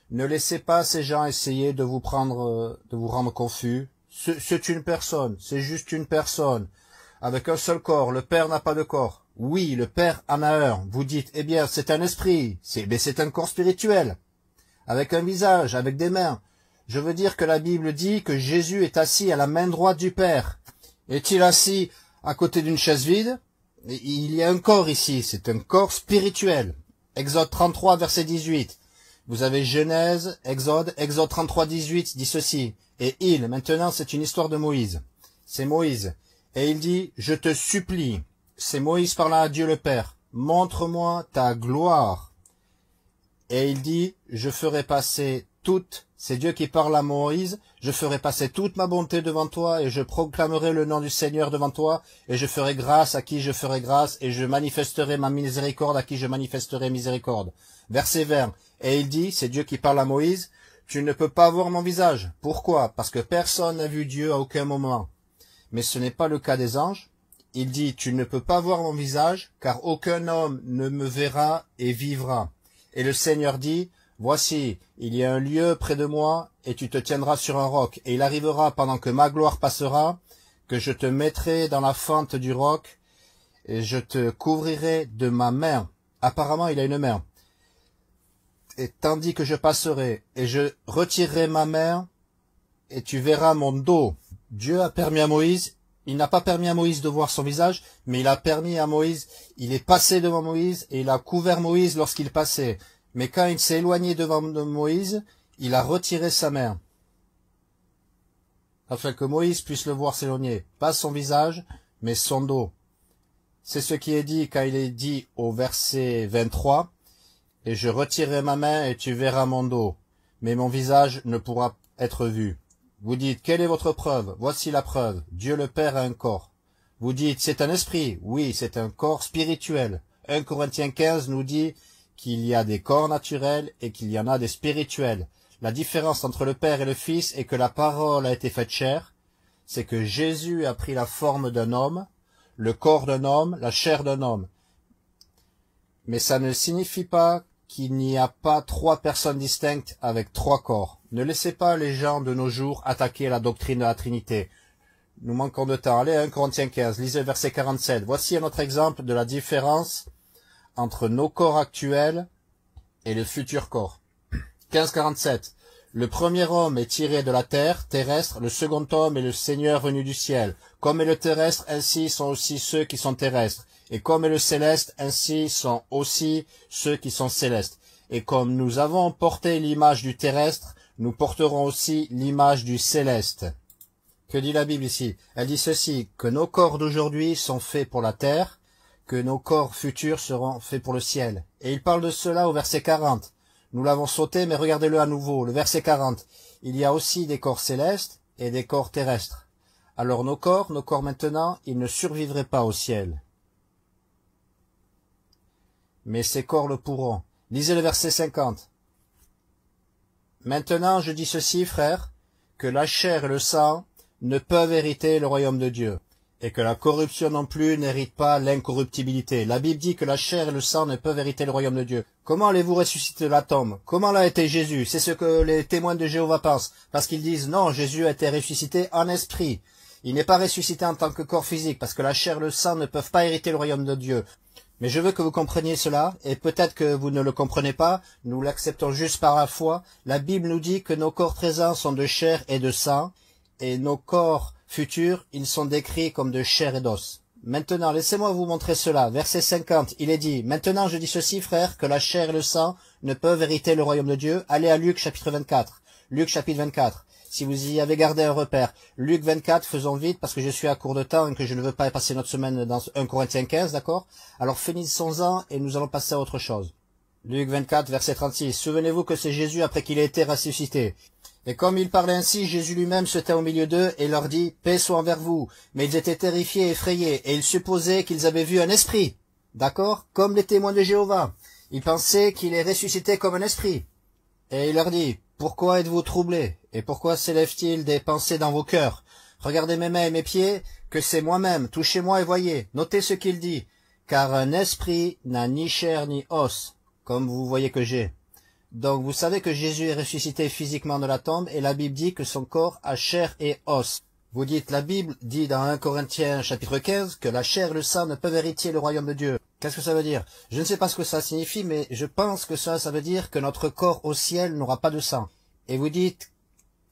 ne laissez pas ces gens essayer de vous rendre confus. C'est une personne, c'est juste une personne, avec un seul corps. Le Père n'a pas de corps. Oui, le Père en a un. Vous dites, eh bien, c'est un esprit, c'est un corps spirituel, avec un visage, avec des mains. Je veux dire que la Bible dit que Jésus est assis à la main droite du Père. Est-il assis à côté d'une chaise vide? Il y a un corps ici, c'est un corps spirituel. Exode 33, verset 18. Vous avez Genèse, Exode 33, 18 dit ceci. Et il, maintenant c'est une histoire de Moïse. C'est Moïse. Et il dit, je te supplie, c'est Moïse parlant à Dieu le Père, montre-moi ta gloire. Et il dit, je ferai passer c'est Dieu qui parle à Moïse, je ferai passer toute ma bonté devant toi, et je proclamerai le nom du Seigneur devant toi, et je ferai grâce à qui je ferai grâce, et je manifesterai ma miséricorde à qui je manifesterai miséricorde. Verset 20. Et il dit, c'est Dieu qui parle à Moïse, tu ne peux pas voir mon visage. Pourquoi? Parce que personne n'a vu Dieu à aucun moment. Mais ce n'est pas le cas des anges. Il dit, tu ne peux pas voir mon visage, car aucun homme ne me verra et vivra. Et le Seigneur dit, voici, il y a un lieu près de moi, et tu te tiendras sur un roc. Et il arrivera pendant que ma gloire passera, que je te mettrai dans la fente du roc, et je te couvrirai de ma main. Apparemment, il a une main. Et tandis que je passerai, et je retirerai ma main, et tu verras mon dos. Dieu a permis à Moïse, il n'a pas permis à Moïse de voir son visage, mais il a permis à Moïse, il est passé devant Moïse, et il a couvert Moïse lorsqu'il passait. Mais quand il s'est éloigné devant Moïse, il a retiré sa main, afin que Moïse puisse le voir s'éloigner. Pas son visage, mais son dos. C'est ce qui est dit quand il est dit au verset 23, « Et je retirerai ma main et tu verras mon dos, mais mon visage ne pourra être vu. » Vous dites, quelle est votre preuve? Voici la preuve. Dieu le Père a un corps. Vous dites, c'est un esprit. Oui, c'est un corps spirituel. 1 Corinthiens 15 nous dit qu'il y a des corps naturels et qu'il y en a des spirituels. La différence entre le Père et le Fils est que la parole a été faite chair. C'est que Jésus a pris la forme d'un homme. le corps d'un homme, la chair d'un homme. Mais ça ne signifie pas qu'il n'y a pas trois personnes distinctes avec trois corps. Ne laissez pas les gens de nos jours attaquer la doctrine de la Trinité. Nous manquons de temps. Allez, 1 Corinthiens 15, lisez le verset 47. Voici un autre exemple de la différence entre nos corps actuels et le futur corps. 15,47. Le premier homme est tiré de la terre terrestre, le second homme est le Seigneur venu du ciel. Comme est le terrestre, ainsi sont aussi ceux qui sont terrestres. Et comme est le céleste, ainsi sont aussi ceux qui sont célestes. Et comme nous avons porté l'image du terrestre, nous porterons aussi l'image du céleste. Que dit la Bible ici? Elle dit ceci, que nos corps d'aujourd'hui sont faits pour la terre, que nos corps futurs seront faits pour le ciel. Et il parle de cela au verset 40. Nous l'avons sauté, mais regardez-le à nouveau, le verset 40. Il y a aussi des corps célestes et des corps terrestres. Alors nos corps maintenant, ils ne survivraient pas au ciel. Mais ces corps le pourront. Lisez le verset 50. Maintenant, je dis ceci, frères, que la chair et le sang ne peuvent hériter le royaume de Dieu, et que la corruption non plus n'hérite pas l'incorruptibilité. La Bible dit que la chair et le sang ne peuvent hériter le royaume de Dieu. Comment allez-vous ressusciter de la tombe? Comment l'a été Jésus? C'est ce que les témoins de Jéhovah pensent, parce qu'ils disent non, Jésus a été ressuscité en esprit. Il n'est pas ressuscité en tant que corps physique, parce que la chair et le sang ne peuvent pas hériter le royaume de Dieu. Mais je veux que vous compreniez cela, et peut-être que vous ne le comprenez pas, nous l'acceptons juste par la foi. La Bible nous dit que nos corps présents sont de chair et de sang, et nos corps futurs, ils sont décrits comme de chair et d'os. Maintenant, laissez-moi vous montrer cela. Verset 50, il est dit, « Maintenant je dis ceci, frères, que la chair et le sang ne peuvent hériter le royaume de Dieu. » Allez à Luc chapitre 24. Luc chapitre 24. Si vous y avez gardé un repère. Luc 24, faisons vite parce que je suis à court de temps et que je ne veux pas passer notre semaine dans 1 Corinthiens 15, d'accord? Alors finissons-en et nous allons passer à autre chose. Luc 24, verset 36. Souvenez-vous que c'est Jésus après qu'il ait été ressuscité. Et comme il parlait ainsi, Jésus lui-même se tint au milieu d'eux et leur dit, « Paix soit envers vous. » Mais ils étaient terrifiés et effrayés, et ils supposaient qu'ils avaient vu un esprit. D'accord? Comme les témoins de Jéhovah. Ils pensaient qu'il est ressuscité comme un esprit. Et il leur dit, « Pourquoi êtes-vous troublés? Et pourquoi s'élève-t-il des pensées dans vos cœurs? Regardez mes mains et mes pieds, que c'est moi-même. Touchez-moi et voyez. Notez ce qu'il dit. Car un esprit n'a ni chair ni os, comme vous voyez que j'ai. » Donc vous savez que Jésus est ressuscité physiquement de la tombe et la Bible dit que son corps a chair et os. Vous dites, la Bible dit dans 1 Corinthiens chapitre 15 que la chair et le sang ne peuvent hériter le royaume de Dieu. Qu'est-ce que ça veut dire? Je ne sais pas ce que ça signifie, mais je pense que ça veut dire que notre corps au ciel n'aura pas de sang. Et vous dites,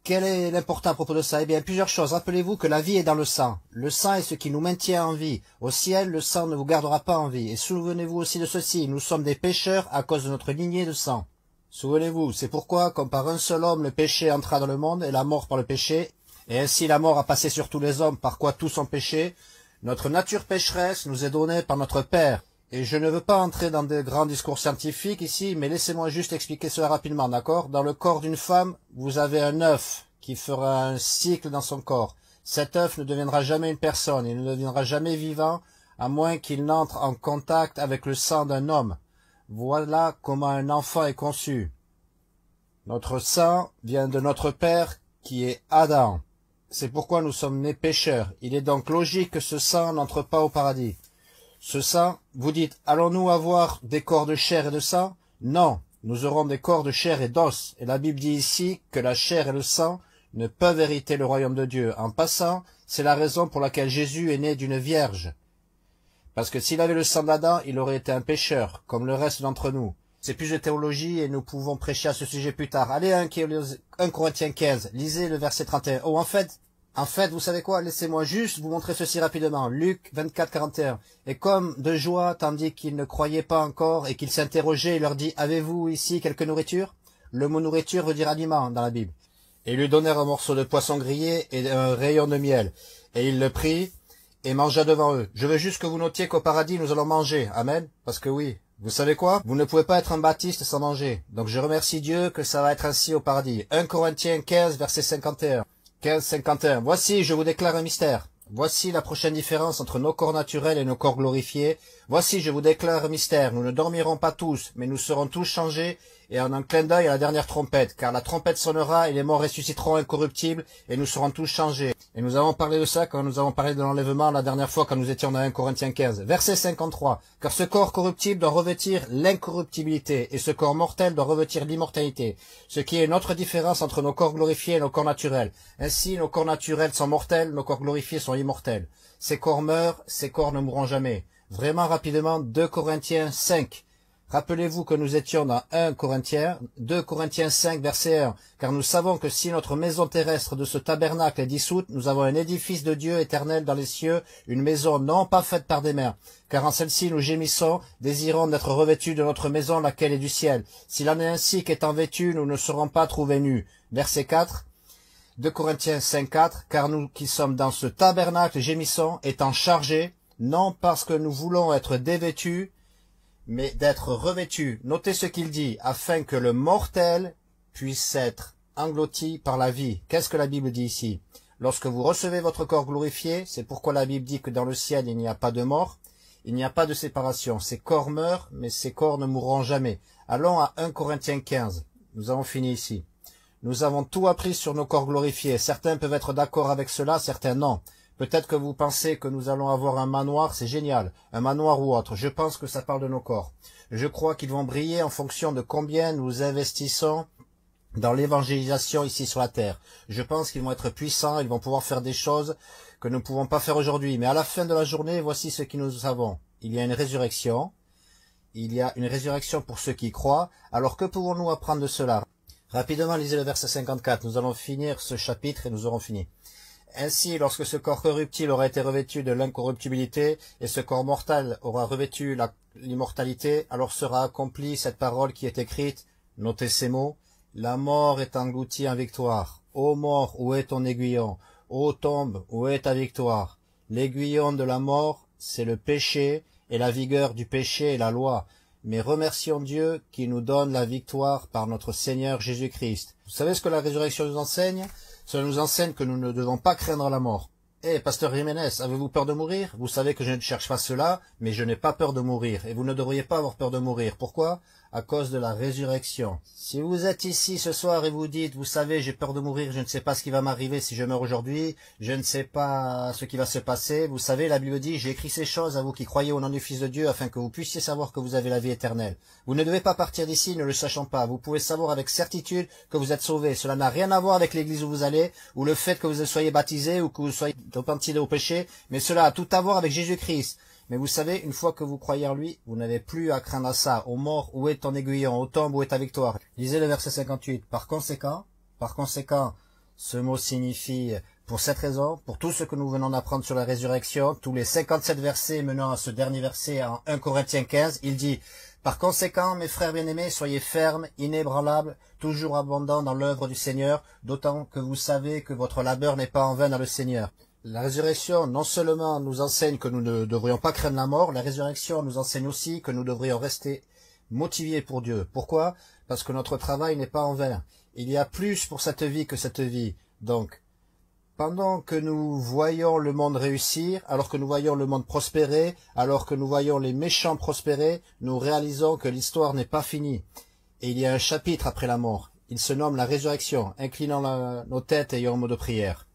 quel est l'important à propos de ça? Eh bien, plusieurs choses. Rappelez-vous que la vie est dans le sang. Le sang est ce qui nous maintient en vie. Au ciel, le sang ne vous gardera pas en vie. Et souvenez-vous aussi de ceci, nous sommes des pécheurs à cause de notre lignée de sang. Souvenez-vous, c'est pourquoi, comme par un seul homme, le péché entra dans le monde et la mort par le péché, et ainsi la mort a passé sur tous les hommes, par quoi tous ont péché, notre nature pécheresse nous est donnée par notre Père. Et je ne veux pas entrer dans de grands discours scientifiques ici, mais laissez-moi juste expliquer cela rapidement, d'accord? Dans le corps d'une femme, vous avez un œuf qui fera un cycle dans son corps. Cet œuf ne deviendra jamais une personne, il ne deviendra jamais vivant, à moins qu'il n'entre en contact avec le sang d'un homme. Voilà comment un enfant est conçu. Notre sang vient de notre Père qui est Adam. C'est pourquoi nous sommes nés pécheurs. Il est donc logique que ce sang n'entre pas au paradis. Ce sang, vous dites, allons-nous avoir des corps de chair et de sang? Non, nous aurons des corps de chair et d'os. Et la Bible dit ici que la chair et le sang ne peuvent hériter le royaume de Dieu. En passant, c'est la raison pour laquelle Jésus est né d'une vierge. Parce que s'il avait le sang d'Adam, il aurait été un pécheur, comme le reste d'entre nous. C'est plus de théologie et nous pouvons prêcher à ce sujet plus tard. Allez à 1 Corinthiens 15, lisez le verset 31. Oh, en fait, vous savez quoi? Laissez-moi juste vous montrer ceci rapidement. Luc 24, 41. Et comme de joie, tandis qu'ils ne croyaient pas encore et qu'ils s'interrogeaient, il leur dit, avez-vous ici quelque nourriture? Le mot nourriture veut dire aliment dans la Bible. Et ils lui donnèrent un morceau de poisson grillé et un rayon de miel. Et il le prit et mangea devant eux. Je veux juste que vous notiez qu'au paradis, nous allons manger. Amen. Parce que oui, vous savez quoi? Vous ne pouvez pas être un baptiste sans manger. Donc je remercie Dieu que ça va être ainsi au paradis. 1 Corinthiens 15, verset 51. 15, 51. Voici, je vous déclare un mystère. Voici la prochaine différence entre nos corps naturels et nos corps glorifiés. Voici, je vous déclare un mystère, nous ne dormirons pas tous, mais nous serons tous changés, et en un clin d'œil à la dernière trompette, car la trompette sonnera, et les morts ressusciteront incorruptibles, et nous serons tous changés. Et nous avons parlé de ça quand nous avons parlé de l'enlèvement la dernière fois, quand nous étions dans 1 Corinthiens 15. Verset 53. Car ce corps corruptible doit revêtir l'incorruptibilité, et ce corps mortel doit revêtir l'immortalité, ce qui est notre différence entre nos corps glorifiés et nos corps naturels. Ainsi, nos corps naturels sont mortels, nos corps glorifiés sont immortels. Ces corps meurent, ces corps ne mourront jamais. Vraiment rapidement, 2 Corinthiens 5. Rappelez-vous que nous étions dans 1 Corinthiens, 2 Corinthiens 5, verset 1. Car nous savons que si notre maison terrestre de ce tabernacle est dissoute, nous avons un édifice de Dieu éternel dans les cieux, une maison non pas faite par des mains. Car en celle-ci nous gémissons, désirons d'être revêtus de notre maison, laquelle est du ciel. S'il en est ainsi qu'étant vêtus, nous ne serons pas trouvés nus. Verset 4. 2 Corinthiens 5, 4. Car nous qui sommes dans ce tabernacle gémissons, étant chargés, non parce que nous voulons être dévêtus, mais d'être revêtus. Notez ce qu'il dit, afin que le mortel puisse être englouti par la vie. Qu'est-ce que la Bible dit ici? Lorsque vous recevez votre corps glorifié, c'est pourquoi la Bible dit que dans le ciel, il n'y a pas de mort, il n'y a pas de séparation. Ces corps meurent, mais ces corps ne mourront jamais. Allons à 1 Corinthiens 15. Nous avons fini ici. Nous avons tout appris sur nos corps glorifiés. Certains peuvent être d'accord avec cela, certains non. Peut-être que vous pensez que nous allons avoir un manoir, c'est génial, un manoir ou autre. Je pense que ça parle de nos corps. Je crois qu'ils vont briller en fonction de combien nous investissons dans l'évangélisation ici sur la terre. Je pense qu'ils vont être puissants, ils vont pouvoir faire des choses que nous ne pouvons pas faire aujourd'hui. Mais à la fin de la journée, voici ce que nous savons. Il y a une résurrection. Il y a une résurrection pour ceux qui croient. Alors que pouvons-nous apprendre de cela? Rapidement, lisez le verset 54. Nous allons finir ce chapitre et nous aurons fini. Ainsi, lorsque ce corps corruptible aura été revêtu de l'incorruptibilité, et ce corps mortel aura revêtu l'immortalité, alors sera accomplie cette parole qui est écrite. Notez ces mots. La mort est engloutie en victoire. Ô mort, où est ton aiguillon? Ô tombe, où est ta victoire? L'aiguillon de la mort, c'est le péché, et la vigueur du péché est la loi. Mais remercions Dieu qui nous donne la victoire par notre Seigneur Jésus-Christ. Vous savez ce que la résurrection nous enseigne? Cela nous enseigne que nous ne devons pas craindre la mort. Pasteur Jiménez, avez-vous peur de mourir? Vous savez que je ne cherche pas cela, mais je n'ai pas peur de mourir. Et vous ne devriez pas avoir peur de mourir. Pourquoi? À cause de la résurrection. Si vous êtes ici ce soir et vous dites, vous savez, j'ai peur de mourir, je ne sais pas ce qui va m'arriver si je meurs aujourd'hui, je ne sais pas ce qui va se passer, vous savez, la Bible dit, j'ai écrit ces choses à vous qui croyez au nom du Fils de Dieu, afin que vous puissiez savoir que vous avez la vie éternelle. Vous ne devez pas partir d'ici ne le sachant pas. Vous pouvez savoir avec certitude que vous êtes sauvés. Cela n'a rien à voir avec l'église où vous allez, ou le fait que vous soyez baptisé, ou que vous soyez repenti au péché, mais cela a tout à voir avec Jésus-Christ. Mais vous savez, une fois que vous croyez en lui, vous n'avez plus à craindre ça. Ô mort, où est ton aiguillon? Ô tombe, où est ta victoire? Lisez le verset 58. Par conséquent, ce mot signifie, pour cette raison, pour tout ce que nous venons d'apprendre sur la résurrection, tous les 57 versets menant à ce dernier verset en 1 Corinthiens 15, il dit, par conséquent, mes frères bien-aimés, soyez fermes, inébranlables, toujours abondants dans l'œuvre du Seigneur, d'autant que vous savez que votre labeur n'est pas en vain dans le Seigneur. La résurrection, non seulement nous enseigne que nous ne devrions pas craindre la mort, la résurrection nous enseigne aussi que nous devrions rester motivés pour Dieu. Pourquoi? Parce que notre travail n'est pas en vain. Il y a plus pour cette vie que cette vie. Donc, pendant que nous voyons le monde réussir, alors que nous voyons le monde prospérer, alors que nous voyons les méchants prospérer, nous réalisons que l'histoire n'est pas finie. Et il y a un chapitre après la mort. Il se nomme la résurrection. Inclinons nos têtes et ayons un mot de prière.